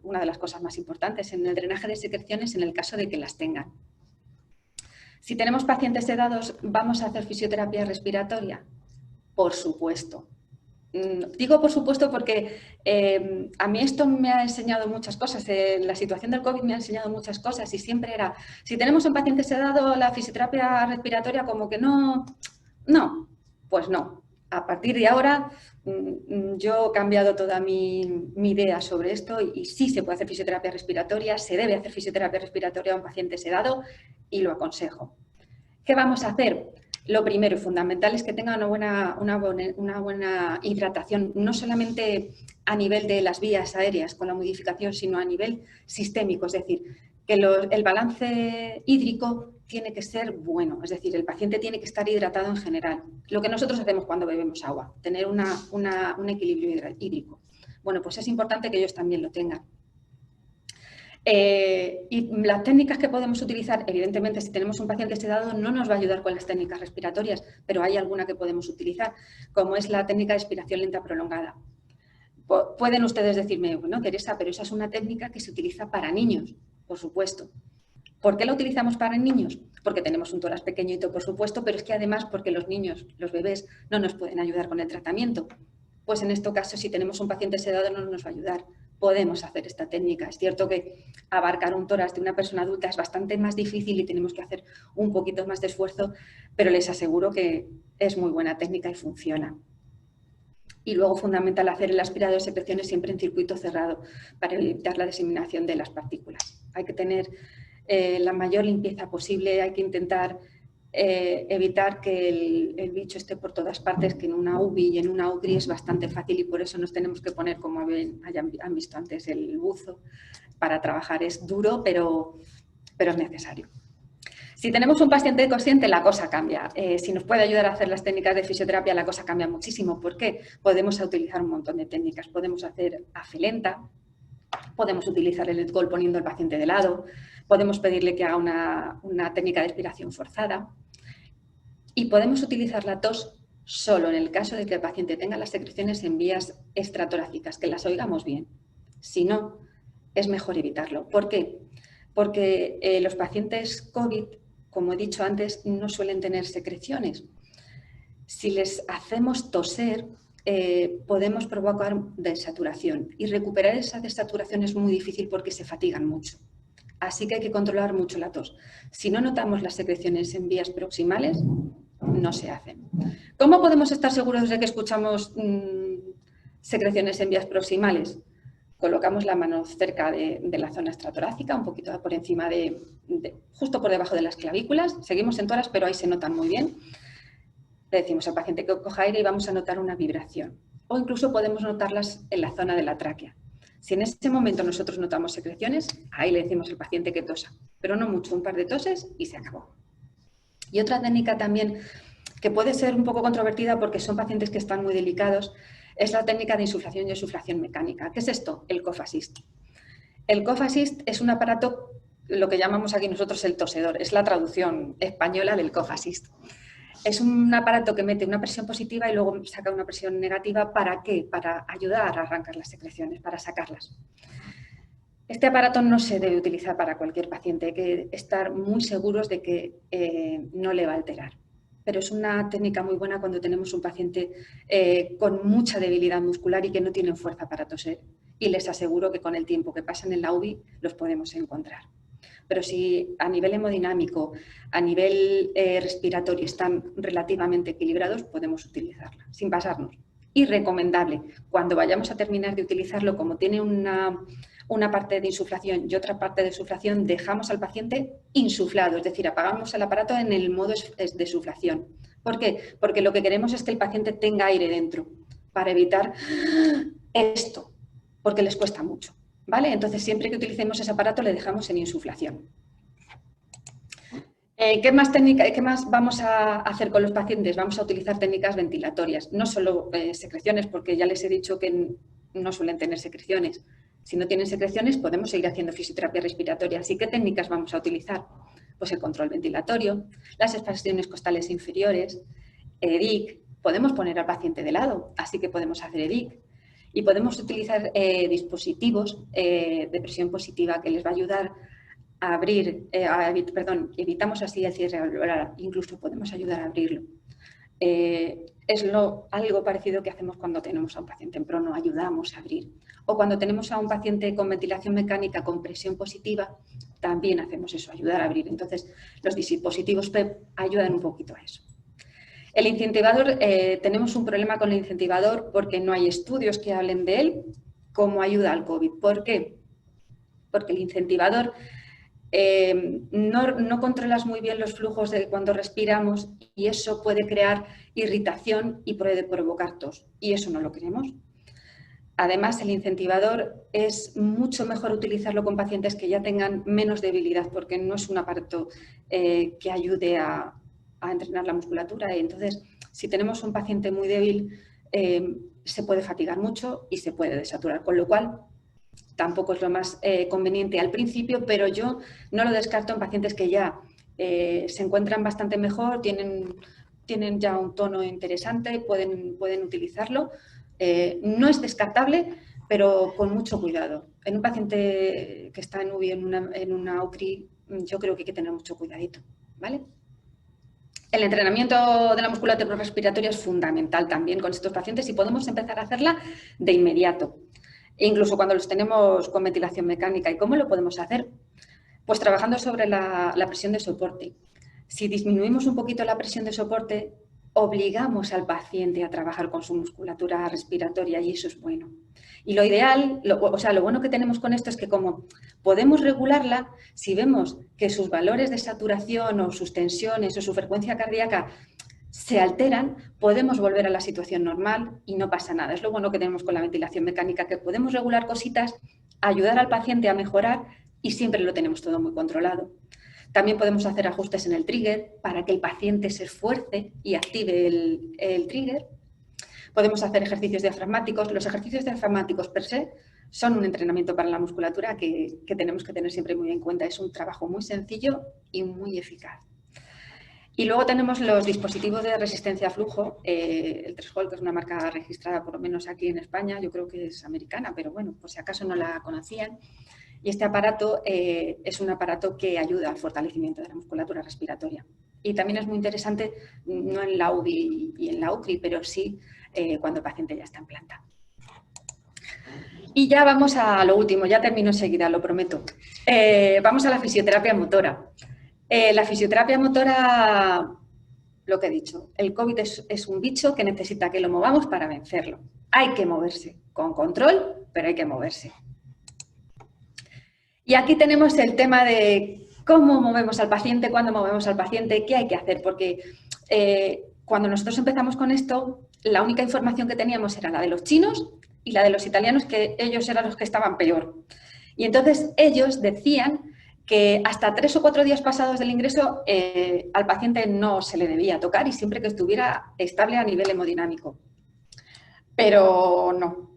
una de las cosas más importantes en el drenaje de secreciones en el caso de que las tengan. Si tenemos pacientes sedados, ¿vamos a hacer fisioterapia respiratoria? Por supuesto. Digo por supuesto porque a mí esto me ha enseñado muchas cosas. La situación del COVID me ha enseñado muchas cosas y siempre era, si tenemos un paciente sedado, la fisioterapia respiratoria como que no, pues no. A partir de ahora yo he cambiado toda mi idea sobre esto y sí se puede hacer fisioterapia respiratoria, se debe hacer fisioterapia respiratoria a un paciente sedado y lo aconsejo. ¿Qué vamos a hacer? Lo primero y fundamental es que tenga una buena hidratación, no solamente a nivel de las vías aéreas con la humidificación, sino a nivel sistémico, es decir, que el balance hídrico tiene que ser bueno, es decir, el paciente tiene que estar hidratado en general. Lo que nosotros hacemos cuando bebemos agua, tener un equilibrio hídrico. Bueno, pues es importante que ellos también lo tengan. Y las técnicas que podemos utilizar, evidentemente, si tenemos un paciente sedado, no nos va a ayudar con las técnicas respiratorias, pero hay alguna que podemos utilizar, como es la técnica de expiración lenta prolongada. Pueden ustedes decirme, bueno, Teresa, pero esa es una técnica que se utiliza para niños, por supuesto. ¿Por qué la utilizamos para niños? Porque tenemos un tórax pequeñito, por supuesto, pero es que además porque los niños, los bebés, no nos pueden ayudar con el tratamiento. Pues en este caso, si tenemos un paciente sedado, no nos va a ayudar. Podemos hacer esta técnica. Es cierto que abarcar un tórax de una persona adulta es bastante más difícil y tenemos que hacer un poquito más de esfuerzo, pero les aseguro que es muy buena técnica y funciona. Y luego, fundamental, hacer el aspirado de secreciones siempre en circuito cerrado para evitar la diseminación de las partículas. Hay que tener la mayor limpieza posible, hay que intentar evitar que el bicho esté por todas partes, que en una UBI y en una UCRI es bastante fácil y por eso nos tenemos que poner, como han visto antes, el buzo para trabajar. Es duro, pero es necesario. Si tenemos un paciente consciente, la cosa cambia. Si nos puede ayudar a hacer las técnicas de fisioterapia, la cosa cambia muchísimo. ¿Por qué? Podemos utilizar un montón de técnicas. Podemos hacer AFE lenta, podemos utilizar el let-go poniendo al paciente de lado, podemos pedirle que haga una técnica de expiración forzada y podemos utilizar la tos solo en el caso de que el paciente tenga las secreciones en vías extratorácicas, que las oigamos bien. Si no, es mejor evitarlo. ¿Por qué? Porque los pacientes COVID, como he dicho antes, no suelen tener secreciones. Si les hacemos toser, podemos provocar desaturación y recuperar esa desaturación es muy difícil porque se fatigan mucho. Así que hay que controlar mucho la tos. Si no notamos las secreciones en vías proximales, no se hacen. ¿Cómo podemos estar seguros de que escuchamos secreciones en vías proximales? Colocamos la mano cerca de la zona extratorácica, un poquito por encima justo por debajo de las clavículas. Seguimos en tórax, pero ahí se notan muy bien. Le decimos al paciente que coja aire y vamos a notar una vibración. O incluso podemos notarlas en la zona de la tráquea. Si en ese momento nosotros notamos secreciones, ahí le decimos al paciente que tosa, pero no mucho, un par de toses y se acabó. Y otra técnica también que puede ser un poco controvertida porque son pacientes que están muy delicados, es la técnica de insuflación y exuflación mecánica. ¿Qué es esto? El cough assist. El cough assist es un aparato, lo que llamamos aquí nosotros el tosedor, es la traducción española del cough assist. Es un aparato que mete una presión positiva y luego saca una presión negativa. ¿Para qué? Para ayudar a arrancar las secreciones, para sacarlas. Este aparato no se debe utilizar para cualquier paciente, hay que estar muy seguros de que no le va a alterar. Pero es una técnica muy buena cuando tenemos un paciente con mucha debilidad muscular y que no tienen fuerza para toser. Y les aseguro que con el tiempo que pasan en la UBI los podemos encontrar. Pero si a nivel hemodinámico, a nivel respiratorio están relativamente equilibrados, podemos utilizarla sin pasarnos. Y recomendable, cuando vayamos a terminar de utilizarlo, como tiene una parte de insuflación y otra parte de exuflación, dejamos al paciente insuflado, es decir, apagamos el aparato en el modo de exuflación. ¿Por qué? Porque lo que queremos es que el paciente tenga aire dentro, para evitar esto, porque les cuesta mucho. ¿Vale? Entonces, siempre que utilicemos ese aparato, le dejamos en insuflación. ¿Qué más vamos a hacer con los pacientes? Vamos a utilizar técnicas ventilatorias, no solo secreciones, porque ya les he dicho que no suelen tener secreciones. Si no tienen secreciones, podemos seguir haciendo fisioterapia respiratoria. Así que técnicas vamos a utilizar, pues el control ventilatorio, las expansiones costales inferiores, EDIC. Podemos poner al paciente de lado, así que podemos hacer EDIC. Y podemos utilizar dispositivos de presión positiva que les va a ayudar a abrir, evitamos así el cierre alveolar, incluso podemos ayudar a abrirlo. Es algo parecido que hacemos cuando tenemos a un paciente en prono, ayudamos a abrir. O cuando tenemos a un paciente con ventilación mecánica con presión positiva, también hacemos eso, ayudar a abrir. Entonces, los dispositivos PEP ayudan un poquito a eso. El incentivador, tenemos un problema con el incentivador porque no hay estudios que hablen de él como ayuda al COVID. ¿Por qué? Porque el incentivador no controlas muy bien los flujos de cuando respiramos y eso puede crear irritación y puede provocar tos. Y eso no lo queremos. Además, el incentivador es mucho mejor utilizarlo con pacientes que ya tengan menos debilidad porque no es un aparato que ayude a entrenar la musculatura. Y entonces, si tenemos un paciente muy débil, se puede fatigar mucho y se puede desaturar, con lo cual tampoco es lo más conveniente al principio, pero yo no lo descarto en pacientes que ya se encuentran bastante mejor, tienen ya un tono interesante, pueden utilizarlo. No es descartable, pero con mucho cuidado. En un paciente que está en UBI, en una UCRI, yo creo que hay que tener mucho cuidadito, ¿vale? El entrenamiento de la musculatura respiratoria es fundamental también con estos pacientes y podemos empezar a hacerla de inmediato, incluso cuando los tenemos con ventilación mecánica. ¿Y cómo lo podemos hacer? Pues trabajando sobre la presión de soporte. Si disminuimos un poquito la presión de soporte, obligamos al paciente a trabajar con su musculatura respiratoria y eso es bueno. Y lo ideal, lo bueno que tenemos con esto es que como podemos regularla, si vemos que sus valores de saturación o sus tensiones o su frecuencia cardíaca se alteran, podemos volver a la situación normal y no pasa nada. Es lo bueno que tenemos con la ventilación mecánica, que podemos regular cositas, ayudar al paciente a mejorar y siempre lo tenemos todo muy controlado. También podemos hacer ajustes en el trigger para que el paciente se esfuerce y active el trigger. Podemos hacer ejercicios diafragmáticos. Los ejercicios diafragmáticos per se son un entrenamiento para la musculatura que tenemos que tener siempre muy en cuenta. Es un trabajo muy sencillo y muy eficaz. Y luego tenemos los dispositivos de resistencia a flujo. El Threshold, que es una marca registrada por lo menos aquí en España, yo creo que es americana, pero bueno, por si acaso no la conocían. Y este aparato es un aparato que ayuda al fortalecimiento de la musculatura respiratoria. Y también es muy interesante, no en la UBI y en la UCRI, pero sí cuando el paciente ya está en planta. Y ya vamos a lo último, ya termino enseguida, lo prometo. Vamos a la fisioterapia motora. La fisioterapia motora, lo que he dicho, el COVID es un bicho que necesita que lo movamos para vencerlo. Hay que moverse, con control, pero hay que moverse. Y aquí tenemos el tema de cómo movemos al paciente, cuándo movemos al paciente, qué hay que hacer, porque cuando nosotros empezamos con esto, la única información que teníamos era la de los chinos y la de los italianos, que ellos eran los que estaban peor. Y entonces ellos decían que hasta 3 o 4 días pasados del ingreso al paciente no se le debía tocar y siempre que estuviera estable a nivel hemodinámico. Pero no,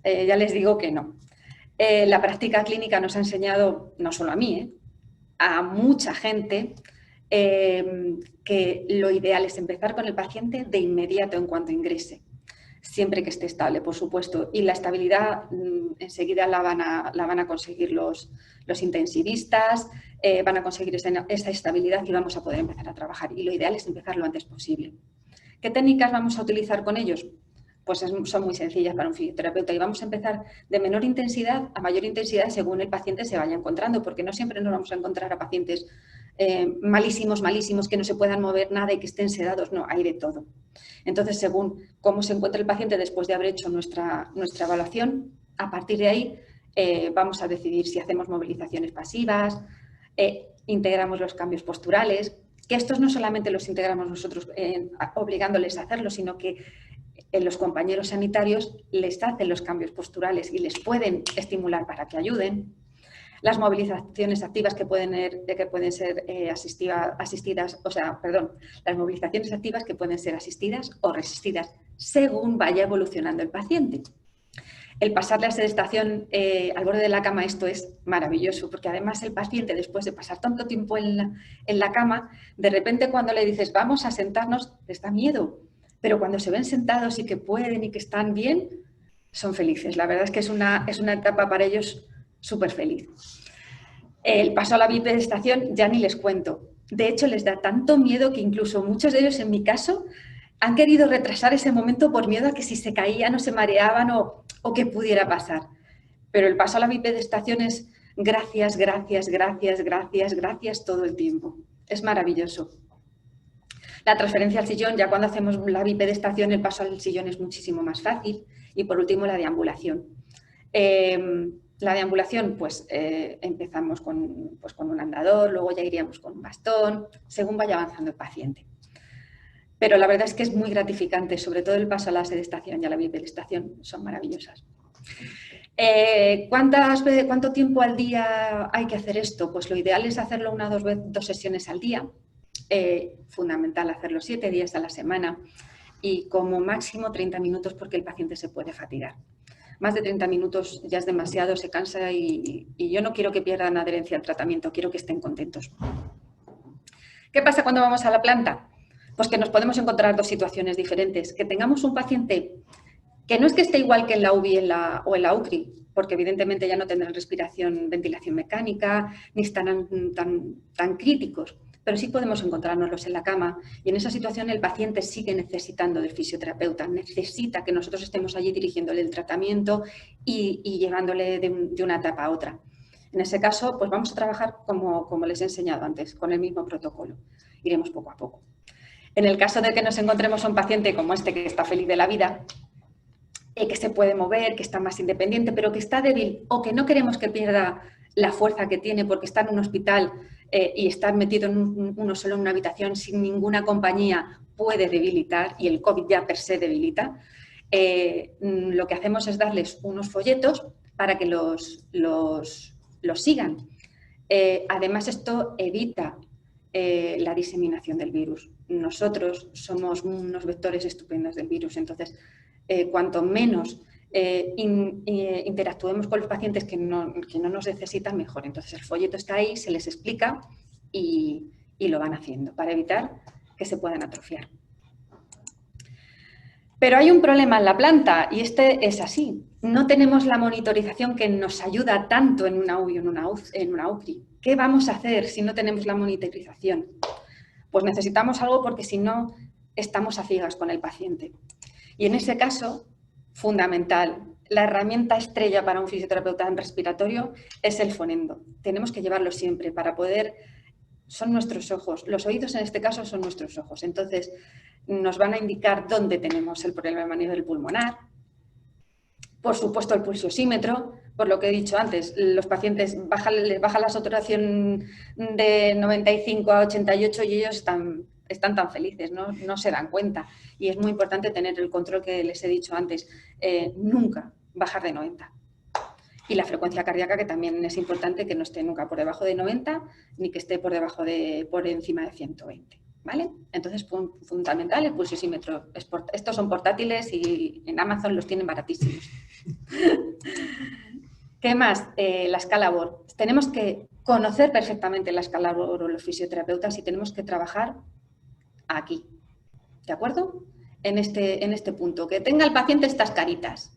ya les digo que no. La práctica clínica nos ha enseñado, no solo a mí, a mucha gente, que lo ideal es empezar con el paciente de inmediato en cuanto ingrese, siempre que esté estable, por supuesto. Y la estabilidad enseguida la van a conseguir los intensivistas, van a conseguir esa estabilidad y vamos a poder empezar a trabajar. Y lo ideal es empezar lo antes posible. ¿Qué técnicas vamos a utilizar con ellos? Pues son muy sencillas para un fisioterapeuta y vamos a empezar de menor intensidad a mayor intensidad según el paciente se vaya encontrando, porque no siempre nos vamos a encontrar a pacientes malísimos, que no se puedan mover nada y que estén sedados, no, hay de todo. Entonces, según cómo se encuentra el paciente después de haber hecho nuestra evaluación, a partir de ahí vamos a decidir si hacemos movilizaciones pasivas, integramos los cambios posturales, que estos no solamente los integramos nosotros obligándoles a hacerlo, sino que los compañeros sanitarios les hacen los cambios posturales y les pueden estimular para que ayuden. Las movilizaciones activas que pueden ser asistidas, las movilizaciones activas que pueden ser asistidas o resistidas según vaya evolucionando el paciente. El pasar la sedestación al borde de la cama, esto es maravilloso, porque además el paciente, después de pasar tanto tiempo en la cama, de repente cuando le dices vamos a sentarnos, les da miedo. Pero cuando se ven sentados y que pueden y que están bien, son felices. La verdad es que es una etapa para ellos súper feliz. El paso a la bipedestación ya ni les cuento. De hecho, les da tanto miedo que incluso muchos de ellos, en mi caso, han querido retrasar ese momento por miedo a que si se caían o se mareaban o qué pudiera pasar. Pero el paso a la bipedestación es gracias, gracias, gracias, gracias, gracias todo el tiempo. Es maravilloso. La transferencia al sillón, ya cuando hacemos la bipedestación, el paso al sillón es muchísimo más fácil. Y por último, la deambulación. La deambulación, pues empezamos con un andador, luego ya iríamos con un bastón, según vaya avanzando el paciente. Pero la verdad es que es muy gratificante, sobre todo el paso a la sedestación y a la bipedestación, son maravillosas. ¿Cuánto tiempo al día hay que hacer esto? Pues lo ideal es hacerlo 1 o 2 sesiones al día. Fundamental hacerlo 7 días a la semana y como máximo 30 minutos porque el paciente se puede fatigar. Más de 30 minutos ya es demasiado, se cansa y yo no quiero que pierdan adherencia al tratamiento, quiero que estén contentos. ¿Qué pasa cuando vamos a la planta? Pues que nos podemos encontrar 2 situaciones diferentes. Que tengamos un paciente que no es que esté igual que en la UBI o en la UCRI, porque evidentemente ya no tendrán ventilación mecánica, ni estarán tan críticos, pero sí podemos encontrárnoslos en la cama y en esa situación el paciente sigue necesitando del fisioterapeuta, necesita que nosotros estemos allí dirigiéndole el tratamiento y llevándole de una etapa a otra. En ese caso, pues vamos a trabajar como les he enseñado antes, con el mismo protocolo. Iremos poco a poco. En el caso de que nos encontremos a un paciente como este que está feliz de la vida, que se puede mover, que está más independiente, pero que está débil o que no queremos que pierda la fuerza que tiene porque está en un hospital y estar metido uno solo en una habitación sin ninguna compañía puede debilitar y el COVID ya per se debilita, lo que hacemos es darles unos folletos para que los sigan. Además, esto evita la diseminación del virus. Nosotros somos unos vectores estupendos del virus, entonces cuanto menos interactuemos con los pacientes que no nos necesitan, mejor. Entonces el folleto está ahí, se les explica y lo van haciendo para evitar que se puedan atrofiar. Pero hay un problema en la planta y este es así. No tenemos la monitorización que nos ayuda tanto en una UBI o en una UCRI. ¿Qué vamos a hacer si no tenemos la monitorización? Pues necesitamos algo porque si no estamos a ciegas con el paciente. Y en ese caso, fundamental, la herramienta estrella para un fisioterapeuta en respiratorio es el fonendo. Tenemos que llevarlo siempre para poder... Son nuestros ojos. Los oídos en este caso son nuestros ojos. Entonces, nos van a indicar dónde tenemos el problema a nivel pulmonar. Por supuesto, el pulsiosímetro, por lo que he dicho antes, los pacientes les baja la saturación de 95 a 88 y ellos están tan felices, no se dan cuenta. Y es muy importante tener el control que les he dicho antes, nunca bajar de 90. Y la frecuencia cardíaca, que también es importante que no esté nunca por debajo de 90 ni que esté por encima de 120. ¿Vale? Entonces, fundamental el pulsiosímetro. Estos son portátiles y en Amazon los tienen baratísimos. ¿Qué más? La escala BOR. Tenemos que conocer perfectamente la escala BOR los fisioterapeutas y tenemos que trabajar aquí. ¿De acuerdo? En este punto. Que tenga el paciente estas caritas.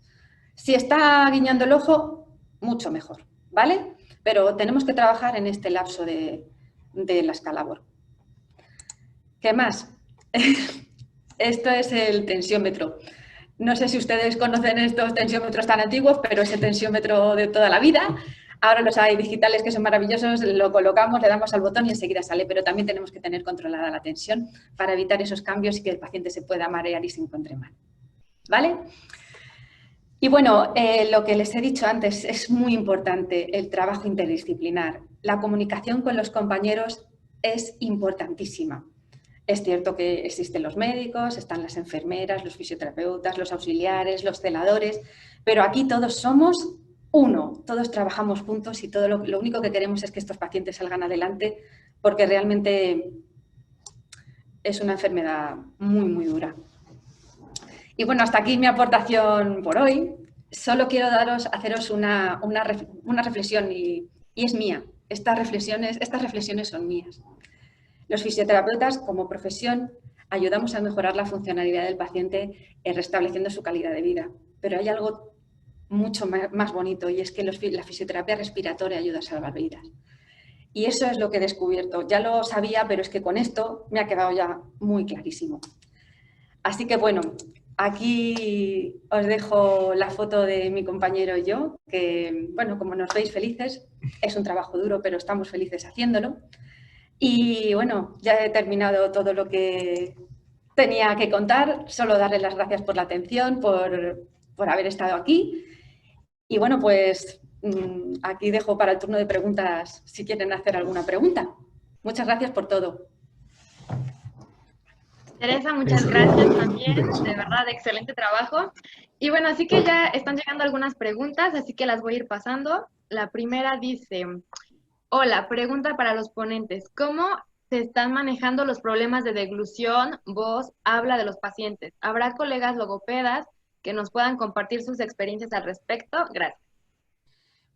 Si está guiñando el ojo, mucho mejor. ¿Vale? Pero tenemos que trabajar en este lapso de la escala BOR. ¿Qué más? Esto es el tensiómetro. No sé si ustedes conocen estos tensiómetros tan antiguos, pero es el tensiómetro de toda la vida. Ahora los hay digitales que son maravillosos, lo colocamos, le damos al botón y enseguida sale, pero también tenemos que tener controlada la tensión para evitar esos cambios y que el paciente se pueda marear y se encuentre mal. ¿Vale? Y bueno, lo que les he dicho antes es muy importante, el trabajo interdisciplinar. La comunicación con los compañeros es importantísima. Es cierto que existen los médicos, están las enfermeras, los fisioterapeutas, los auxiliares, los celadores, pero aquí todos somos uno, todos trabajamos juntos y todo lo único que queremos es que estos pacientes salgan adelante porque realmente es una enfermedad muy, muy dura. Y bueno, hasta aquí mi aportación por hoy. Solo quiero haceros una reflexión y es mía. Estas reflexiones son mías. Los fisioterapeutas, como profesión, ayudamos a mejorar la funcionalidad del paciente restableciendo su calidad de vida. Pero hay algo mucho más bonito y es que la fisioterapia respiratoria ayuda a salvar vidas. Y eso es lo que he descubierto. Ya lo sabía, pero es que con esto me ha quedado ya muy clarísimo. Así que bueno, aquí os dejo la foto de mi compañero y yo, que bueno, como nos veis felices, es un trabajo duro, pero estamos felices haciéndolo. Y bueno, ya he terminado todo lo que tenía que contar. Solo darles las gracias por la atención, por haber estado aquí. Y bueno, pues aquí dejo para el turno de preguntas si quieren hacer alguna pregunta. Muchas gracias por todo. Teresa, muchas gracias también. De verdad, excelente trabajo. Y bueno, así que ya están llegando algunas preguntas, así que las voy a ir pasando. La primera dice... Hola, pregunta para los ponentes. ¿Cómo se están manejando los problemas de deglución, voz, habla de los pacientes? ¿Habrá colegas logopedas que nos puedan compartir sus experiencias al respecto? Gracias.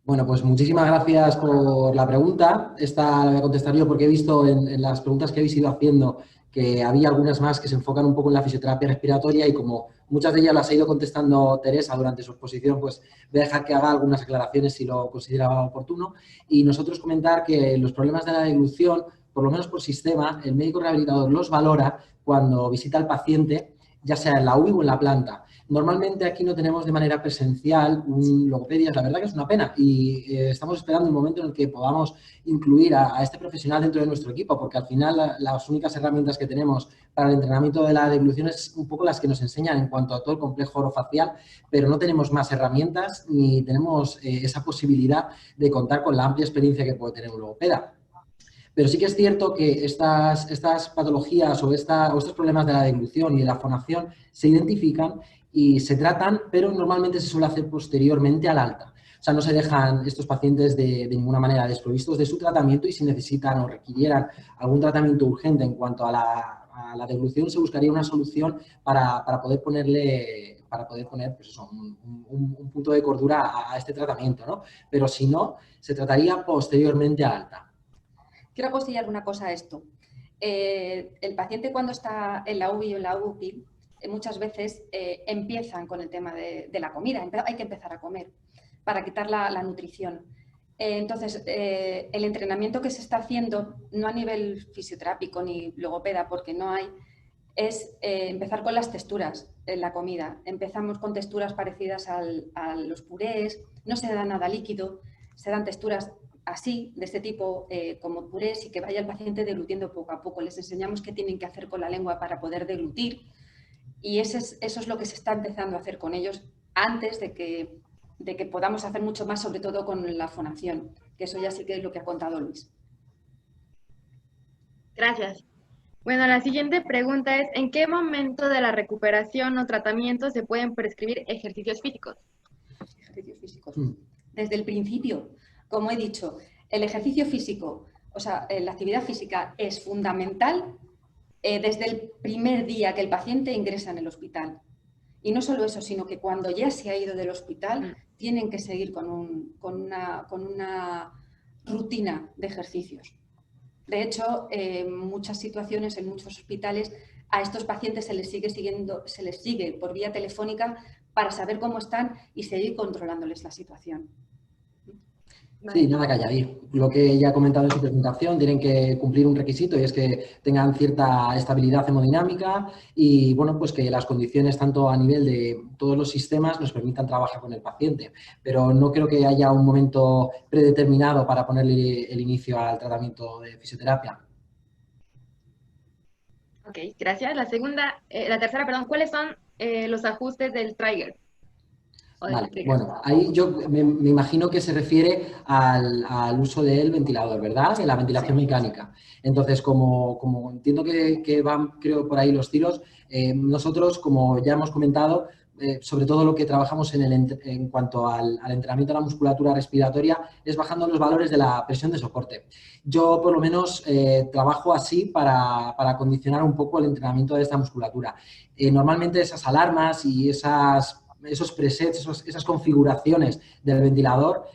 Bueno, pues muchísimas gracias por la pregunta. Esta la voy a contestar yo porque he visto en las preguntas que habéis ido haciendo que había algunas más que se enfocan un poco en la fisioterapia respiratoria y como muchas de ellas las ha ido contestando Teresa durante su exposición, pues voy a dejar que haga algunas aclaraciones si lo considera oportuno. Y nosotros comentar que los problemas de la deglución, por lo menos por sistema, el médico rehabilitador los valora cuando visita al paciente, ya sea en la UBI o en la planta. Normalmente aquí no tenemos de manera presencial un logopedias, la verdad que es una pena y estamos esperando un momento en el que podamos incluir a este profesional dentro de nuestro equipo porque al final las únicas herramientas que tenemos para el entrenamiento de la deglución es un poco las que nos enseñan en cuanto a todo el complejo orofacial, pero no tenemos más herramientas ni tenemos esa posibilidad de contar con la amplia experiencia que puede tener un logopeda. Pero sí que es cierto que estas patologías o estos problemas de la deglución y de la fonación se identifican y se tratan, pero normalmente se suele hacer posteriormente al alta. O sea, no se dejan estos pacientes de ninguna manera desprovistos de su tratamiento y si necesitan o requirieran algún tratamiento urgente en cuanto a la deglución, se buscaría una solución para poder poner pues eso, un punto de cordura a este tratamiento, ¿no? Pero si no, se trataría posteriormente al alta. Quiero apostillar una cosa a esto. El paciente cuando está en la UBI o en la UPI, muchas veces empiezan con el tema de la comida. Hay que empezar a comer para quitar la nutrición. Entonces, el entrenamiento que se está haciendo, no a nivel fisioterápico ni logopeda, porque no hay, es empezar con las texturas en la comida. Empezamos con texturas parecidas a los purés, no se da nada líquido, se dan texturas así, de este tipo, como purés, y que vaya el paciente deglutiendo poco a poco. Les enseñamos qué tienen que hacer con la lengua para poder deglutir, y eso es lo que se está empezando a hacer con ellos antes de que podamos hacer mucho más, sobre todo con la fonación, que eso ya sí que es lo que ha contado Luis. Gracias. Bueno, la siguiente pregunta es, ¿en qué momento de la recuperación o tratamiento se pueden prescribir ejercicios físicos? Ejercicios físicos. Desde el principio, como he dicho, el ejercicio físico, o sea, la actividad física es fundamental desde el primer día que el paciente ingresa en el hospital. Y no solo eso, sino que cuando ya se ha ido del hospital, tienen que seguir con una rutina de ejercicios. De hecho, en muchas situaciones, en muchos hospitales, a estos pacientes se les sigue por vía telefónica para saber cómo están y seguir controlándoles la situación. Sí, nada que añadir. Lo que ya ha comentado en su presentación, tienen que cumplir un requisito y es que tengan cierta estabilidad hemodinámica y, bueno, pues que las condiciones tanto a nivel de todos los sistemas nos permitan trabajar con el paciente. Pero no creo que haya un momento predeterminado para ponerle el inicio al tratamiento de fisioterapia. Ok, gracias. La tercera, ¿cuáles son los ajustes del trigger? Vale, bueno, ahí yo me imagino que se refiere al uso del ventilador, ¿verdad? De la ventilación mecánica. Entonces, como entiendo que van, creo, por ahí los tiros, nosotros, como ya hemos comentado, sobre todo lo que trabajamos en cuanto al entrenamiento de la musculatura respiratoria es bajando los valores de la presión de soporte. Yo, por lo menos, trabajo así para condicionar un poco el entrenamiento de esta musculatura. Normalmente esas alarmas y esos presets, esas configuraciones del ventilador,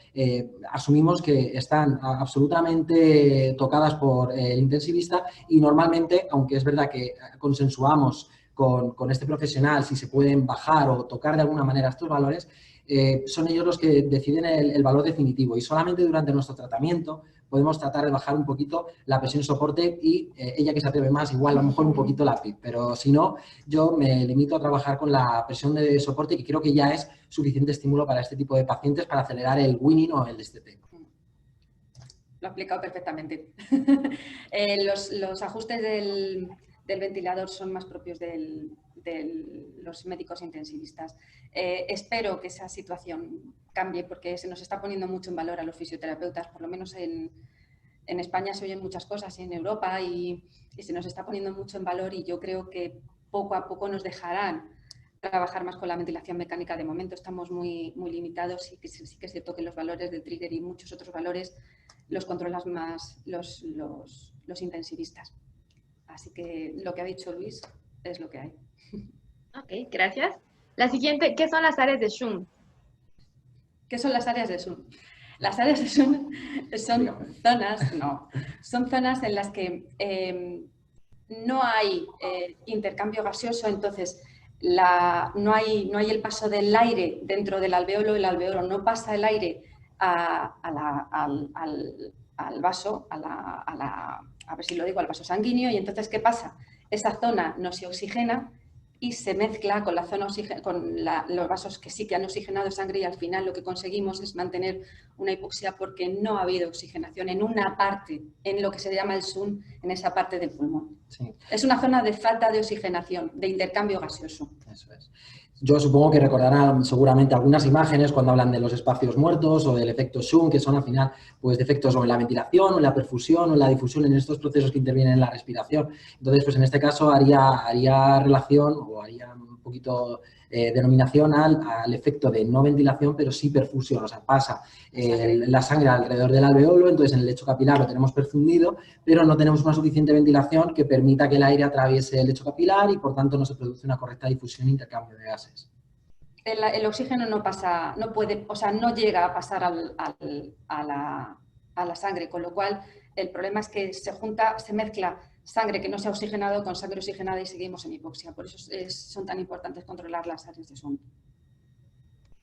asumimos que están absolutamente tocadas por el intensivista y normalmente, aunque es verdad que consensuamos con este profesional si se pueden bajar o tocar de alguna manera estos valores, son ellos los que deciden el valor definitivo y solamente durante nuestro tratamiento podemos tratar de bajar un poquito la presión de soporte y ella que se atreve más, igual a lo mejor un poquito la PIB, pero si no, yo me limito a trabajar con la presión de soporte, que creo que ya es suficiente estímulo para este tipo de pacientes para acelerar el winning o el destete. Lo ha explicado perfectamente. Los ajustes del ventilador son más propios de los médicos intensivistas. Espero que esa situación cambie porque se nos está poniendo mucho en valor a los fisioterapeutas, por lo menos en España se oyen muchas cosas y en Europa y se nos está poniendo mucho en valor y yo creo que poco a poco nos dejarán trabajar más con la ventilación mecánica. De momento estamos muy limitados y sí que es cierto que los valores del trigger y muchos otros valores los controlan más los intensivistas. Así que lo que ha dicho Luis es lo que hay. Ok, gracias. La siguiente, ¿qué son las áreas de Schum? ¿Qué son las áreas de Schum? Las áreas de Schum son zonas en las que no hay intercambio gaseoso, entonces no hay el paso del aire dentro del alvéolo, el alvéolo no pasa el aire al vaso, a ver si lo digo, al vaso sanguíneo, y entonces ¿qué pasa? Esa zona no se oxigena y se mezcla con la zona los vasos que sí que han oxigenado sangre y al final lo que conseguimos es mantener una hipoxia porque no ha habido oxigenación en una parte, en lo que se llama el Schum, en esa parte del pulmón. Sí. Es una zona de falta de oxigenación, de intercambio gaseoso. Eso es. Yo supongo que recordarán seguramente algunas imágenes cuando hablan de los espacios muertos o del efecto Schum, que son al final pues defectos o en la ventilación o en la perfusión o en la difusión en estos procesos que intervienen en la respiración. Entonces, pues en este caso haría relación o haría un poquito denominación al efecto de no ventilación, pero sí perfusión, o sea, pasa la sangre alrededor del alveolo, entonces en el lecho capilar lo tenemos perfundido, pero no tenemos una suficiente ventilación que permita que el aire atraviese el lecho capilar y por tanto no se produce una correcta difusión e intercambio de gases. El oxígeno no pasa, no puede, o sea, no llega a pasar a la sangre, con lo cual el problema es que se mezcla sangre que no se ha oxigenado con sangre oxigenada y seguimos en hipoxia. Por eso son tan importantes controlar las áreas de Schum.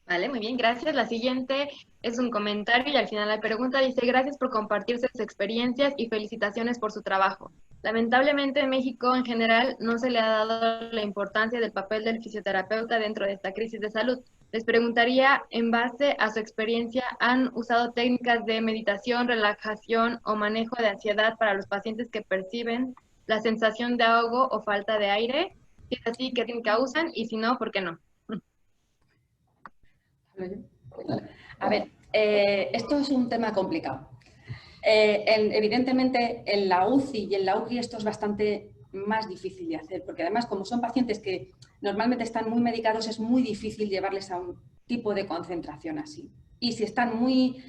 Vale, muy bien, gracias. La siguiente es un comentario y al final la pregunta dice: gracias por compartir sus experiencias y felicitaciones por su trabajo. Lamentablemente en México en general no se le ha dado la importancia del papel del fisioterapeuta dentro de esta crisis de salud. Les preguntaría, en base a su experiencia, ¿han usado técnicas de meditación, relajación o manejo de ansiedad para los pacientes que perciben la sensación de ahogo o falta de aire? Si es así, ¿qué técnica usan? Y si no, ¿por qué no? A ver, esto es un tema complicado. Evidentemente, en la UCI y en la UCI esto es bastante más difícil de hacer, porque además, como son pacientes que normalmente están muy medicados, es muy difícil llevarles a un tipo de concentración así. Y si están muy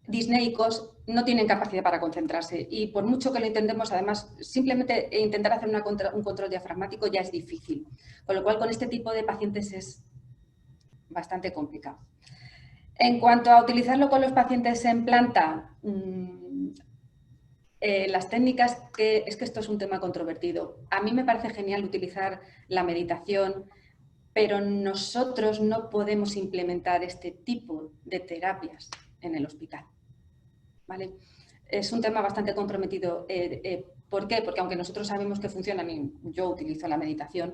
disnéicos, no tienen capacidad para concentrarse. Y por mucho que lo intentemos, además, simplemente intentar hacer un control diafragmático ya es difícil. Con lo cual, con este tipo de pacientes es bastante complicado. En cuanto a utilizarlo con los pacientes en planta, las técnicas, es que esto es un tema controvertido. A mí me parece genial utilizar la meditación, pero nosotros no podemos implementar este tipo de terapias en el hospital, ¿vale? Es un tema bastante comprometido. ¿Por qué? Porque aunque nosotros sabemos que funcionan y yo utilizo la meditación,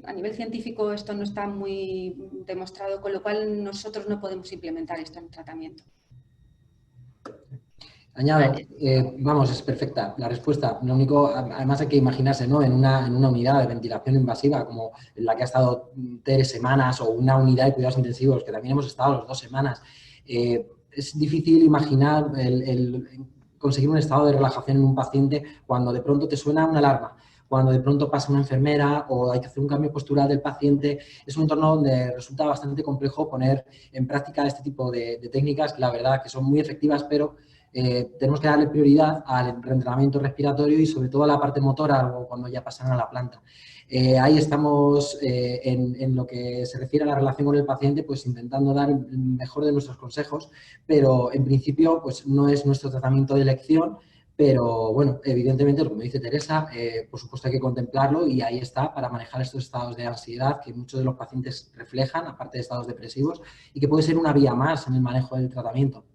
a nivel científico esto no está muy demostrado, con lo cual nosotros no podemos implementar esto en el tratamiento. Añado, vamos, es perfecta la respuesta. Lo único, además hay que imaginarse, ¿no? En una unidad de ventilación invasiva como la que ha estado 3 semanas o una unidad de cuidados intensivos que también hemos estado las 2 semanas. Es difícil imaginar el conseguir un estado de relajación en un paciente cuando de pronto te suena una alarma, cuando de pronto pasa una enfermera o hay que hacer un cambio postural del paciente. Es un entorno donde resulta bastante complejo poner en práctica este tipo de técnicas que la verdad que son muy efectivas, pero tenemos que darle prioridad al reentrenamiento respiratorio y sobre todo a la parte motora cuando ya pasan a la planta. Ahí estamos en lo que se refiere a la relación con el paciente, pues intentando dar el mejor de nuestros consejos, pero en principio pues no es nuestro tratamiento de elección, pero bueno, evidentemente, como dice Teresa, por supuesto hay que contemplarlo y ahí está para manejar estos estados de ansiedad que muchos de los pacientes reflejan, aparte de estados depresivos, y que puede ser una vía más en el manejo del tratamiento.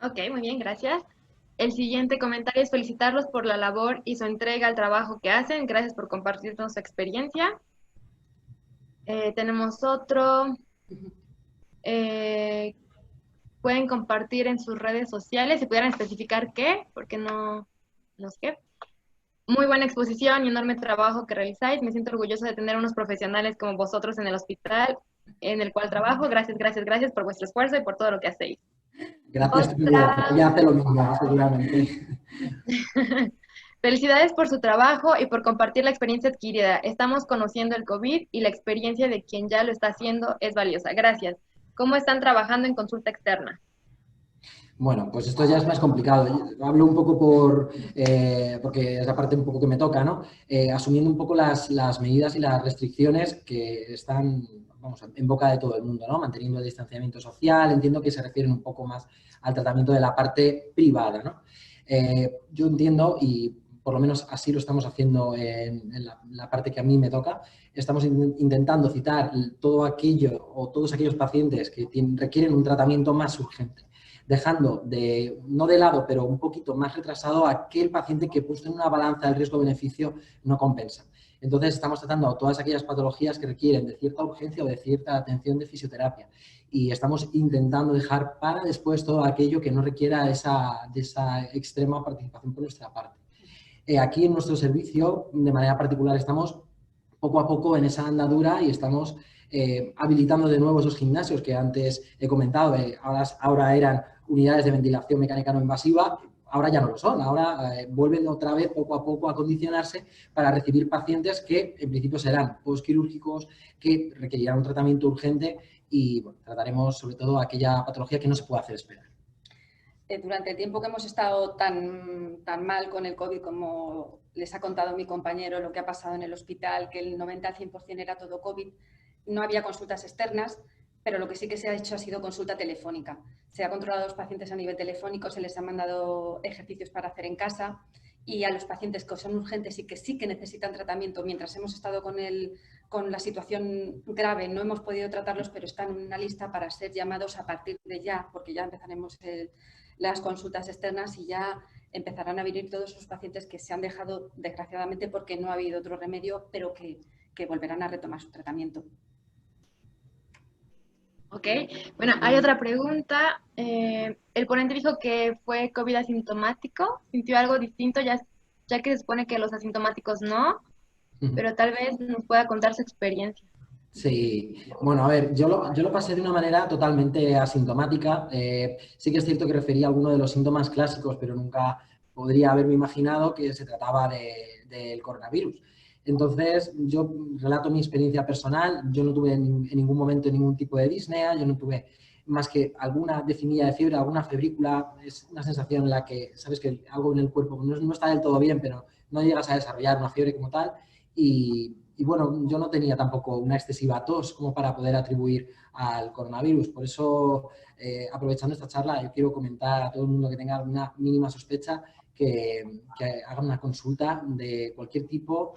Ok, muy bien, gracias. El siguiente comentario es felicitarlos por la labor y su entrega al trabajo que hacen. Gracias por compartirnos su experiencia. Tenemos otro. Pueden compartir en sus redes sociales, si pudieran especificar qué, porque no sé. Muy buena exposición y enorme trabajo que realizáis. Me siento orgulloso de tener unos profesionales como vosotros en el hospital en el cual trabajo. Gracias, gracias, gracias por vuestro esfuerzo y por todo lo que hacéis. Gracias, ella hace lo mismo, seguramente. Felicidades por su trabajo y por compartir la experiencia adquirida. Estamos conociendo el COVID y la experiencia de quien ya lo está haciendo es valiosa. Gracias. ¿Cómo están trabajando en consulta externa? Bueno, pues esto ya es más complicado. Hablo un poco porque es la parte un poco que me toca, ¿no? Asumiendo un poco las medidas y las restricciones que están, vamos, en boca de todo el mundo, ¿no? Manteniendo el distanciamiento social, entiendo que se refieren un poco más al tratamiento de la parte privada, ¿no? Yo entiendo, y por lo menos así lo estamos haciendo en la parte que a mí me toca, estamos intentando citar todo aquello o todos aquellos pacientes que requieren un tratamiento más urgente, dejando no de lado, pero un poquito más retrasado aquel paciente que puesto en una balanza del riesgo-beneficio no compensa. Entonces estamos tratando a todas aquellas patologías que requieren de cierta urgencia o de cierta atención de fisioterapia y estamos intentando dejar para después todo aquello que no requiera de esa extrema participación por nuestra parte. Aquí en nuestro servicio, de manera particular, estamos poco a poco en esa andadura y estamos habilitando de nuevo esos gimnasios que antes he comentado. Ahora eran unidades de ventilación mecánica no invasiva, ahora ya no lo son. Ahora vuelven otra vez poco a poco a acondicionarse para recibir pacientes que en principio serán postquirúrgicos, que requerirán un tratamiento urgente y bueno, trataremos sobre todo aquella patología que no se puede hacer esperar. Durante el tiempo que hemos estado tan mal con el COVID, como les ha contado mi compañero lo que ha pasado en el hospital, que el 90 al 100% era todo COVID, no había consultas externas, pero lo que sí que se ha hecho ha sido consulta telefónica. Se ha controlado a los pacientes a nivel telefónico, se les ha mandado ejercicios para hacer en casa y a los pacientes que son urgentes y que sí que necesitan tratamiento, mientras hemos estado con la situación grave, no hemos podido tratarlos, pero están en una lista para ser llamados a partir de ya, porque ya empezaremos las consultas externas y ya empezarán a venir todos esos pacientes que se han dejado, desgraciadamente, porque no ha habido otro remedio, pero que volverán a retomar su tratamiento. Ok, bueno, hay otra pregunta. El ponente dijo que fue COVID asintomático. ¿Sintió algo distinto ya que se supone que los asintomáticos no? Pero tal vez nos pueda contar su experiencia. Sí, bueno, a ver, yo lo pasé de una manera totalmente asintomática. Sí que es cierto que refería a algunos de los síntomas clásicos, pero nunca podría haberme imaginado que se trataba del coronavirus. Entonces, yo relato mi experiencia personal. Yo no tuve en ningún momento ningún tipo de disnea, yo no tuve más que alguna definida de fiebre, alguna febrícula. Es una sensación en la que sabes que algo en el cuerpo no está del todo bien, pero no llegas a desarrollar una fiebre como tal. Y bueno, yo no tenía tampoco una excesiva tos como para poder atribuir al coronavirus. Por eso, aprovechando esta charla, yo quiero comentar a todo el mundo que tenga alguna mínima sospecha que hagan una consulta de cualquier tipo,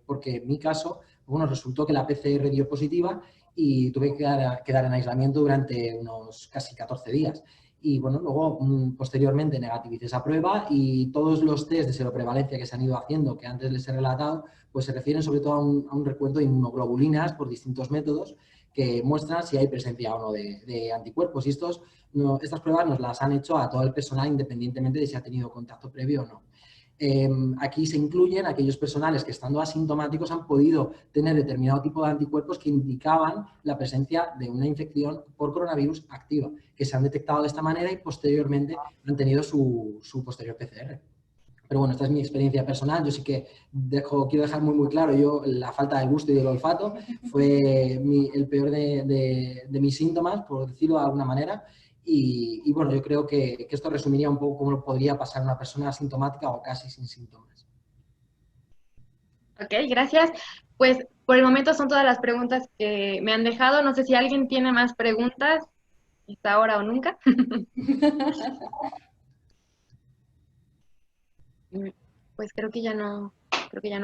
porque en mi caso, bueno, resultó que la PCR dio positiva y tuve que quedar en aislamiento durante unos casi 14 días. Y bueno, luego posteriormente negativicé esa prueba y todos los test de seroprevalencia que se han ido haciendo, que antes les he relatado, pues se refieren sobre todo a un recuento de inmunoglobulinas por distintos métodos que muestran si hay presencia o no de anticuerpos. Y estas pruebas nos las han hecho a todo el personal independientemente de si ha tenido contacto previo o no. Aquí se incluyen aquellos personales que, estando asintomáticos, han podido tener determinado tipo de anticuerpos que indicaban la presencia de una infección por coronavirus activa, que se han detectado de esta manera y posteriormente han tenido su posterior PCR. Pero bueno, esta es mi experiencia personal. Yo sí que quiero dejar muy claro, yo la falta de gusto y del olfato fue el peor de mis síntomas, por decirlo de alguna manera. Y bueno, yo creo que esto resumiría un poco cómo lo podría pasar una persona asintomática o casi sin síntomas. Ok, gracias. Pues por el momento son todas las preguntas que me han dejado. No sé si alguien tiene más preguntas, quizá ahora o nunca. Pues creo que ya no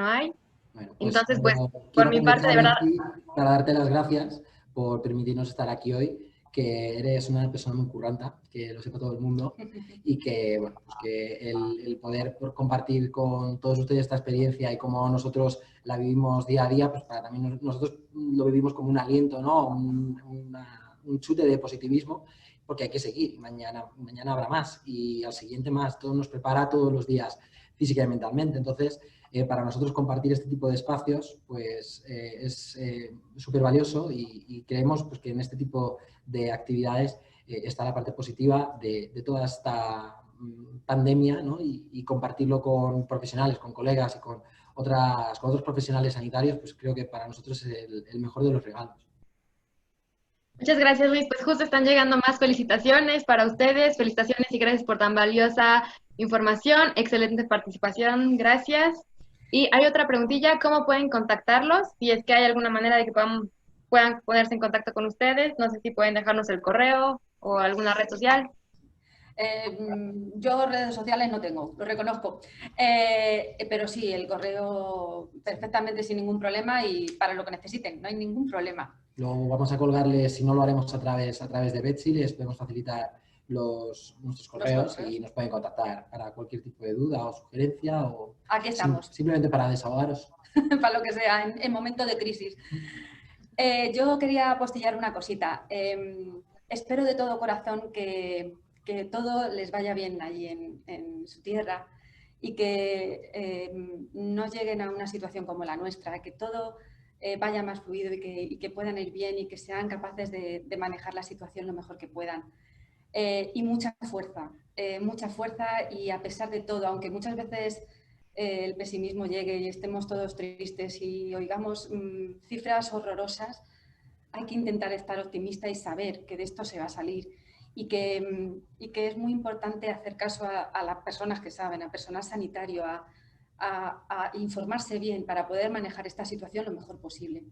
hay. Bueno, pues Entonces, pues por quiero mi parte, de aprovechar, verdad, Betsy, para darte las gracias por permitirnos estar aquí hoy, que eres una persona muy curranta, que lo sepa todo el mundo, y que, bueno, pues que el poder compartir con todos ustedes esta experiencia y cómo nosotros la vivimos día a día, pues para también nosotros lo vivimos como un aliento, ¿no? Un chute de positivismo, porque hay que seguir. Mañana habrá más y al siguiente más. Todo nos prepara todos los días, física y mentalmente. Entonces, para nosotros compartir este tipo de espacios pues es súper valioso y creemos pues, que en este tipo de actividades está la parte positiva de toda esta pandemia, ¿no? Y compartirlo con profesionales, con colegas y con otros profesionales sanitarios, pues creo que para nosotros es el mejor de los regalos. muchas gracias, Luis. Pues justo están llegando más felicitaciones para ustedes. Felicitaciones y gracias por tan valiosa información. Excelente participación. Gracias. Y hay otra preguntilla, ¿cómo pueden contactarlos? Si es que hay alguna manera de que puedan ponerse en contacto con ustedes. No sé si pueden dejarnos el correo o alguna red social. Yo redes sociales no tengo, lo reconozco, pero sí, el correo perfectamente sin ningún problema y para lo que necesiten, no hay ningún problema. Lo vamos a colgarles, si no lo haremos a través de Betsy, les podemos facilitar nuestros correos y nos pueden contactar para cualquier tipo de duda o sugerencia o aquí estamos. Simplemente para desahogaros. Para lo que sea, en momento de crisis. Yo quería apostillar una cosita. Espero de todo corazón que todo les vaya bien allí en su tierra y que no lleguen a una situación como la nuestra, que todo vaya más fluido y que puedan ir bien y que sean capaces de manejar la situación lo mejor que puedan. Y mucha fuerza y a pesar de todo, aunque muchas veces el pesimismo llegue y estemos todos tristes y oigamos cifras horrorosas, hay que intentar estar optimista y saber que de esto se va a salir. Y que es muy importante hacer caso a las personas que saben, al personal sanitario, a informarse bien para poder manejar esta situación lo mejor posible.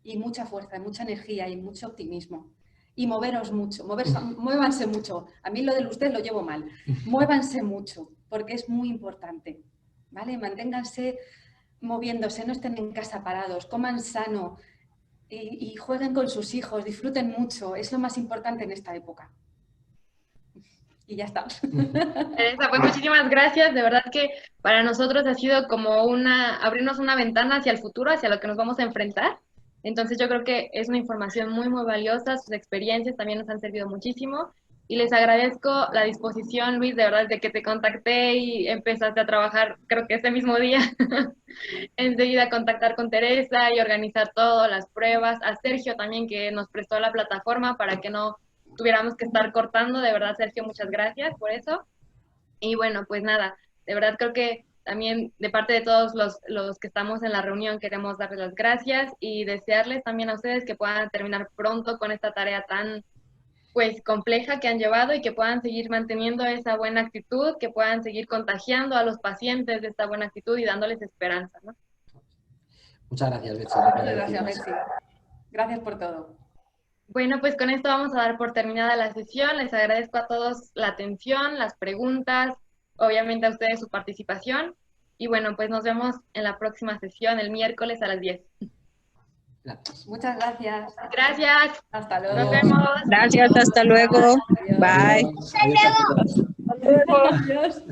Y mucha fuerza, mucha energía y mucho optimismo. Y moveros mucho, muévanse mucho. A mí lo del usted lo llevo mal. Muévanse mucho, porque es muy importante. ¿Vale? Manténganse moviéndose, no estén en casa parados, coman sano y jueguen con sus hijos, disfruten mucho. Es lo más importante en esta época. Y ya está. Teresa, pues muchísimas gracias. De verdad que para nosotros ha sido como abrirnos una ventana hacia el futuro, hacia lo que nos vamos a enfrentar. Entonces yo creo que es una información muy, muy valiosa. Sus experiencias también nos han servido muchísimo. Y les agradezco la disposición, Luis, de verdad, de que te contacté y empezaste a trabajar, creo que ese mismo día. Enseguida contactar con Teresa y organizar todo, las pruebas. A Sergio también, que nos prestó la plataforma para que no tuviéramos que estar cortando. De verdad, Sergio, muchas gracias por eso. Y bueno, pues nada, de verdad creo que también de parte de todos los que estamos en la reunión queremos darles las gracias y desearles también a ustedes que puedan terminar pronto con esta tarea tan pues compleja que han llevado y que puedan seguir manteniendo esa buena actitud, que puedan seguir contagiando a los pacientes de esta buena actitud y dándoles esperanza, ¿no? Muchas gracias, Betsy. Muchas gracias, Betsy. Gracias por todo. Bueno, pues con esto vamos a dar por terminada la sesión. Les agradezco a todos la atención, las preguntas, obviamente a ustedes su participación. Y bueno, pues nos vemos en la próxima sesión, el miércoles a las 10. Gracias. Muchas gracias. Gracias. Hasta luego. Nos vemos. Gracias, hasta luego. Adiós. Bye. Adiós a todos. Adiós.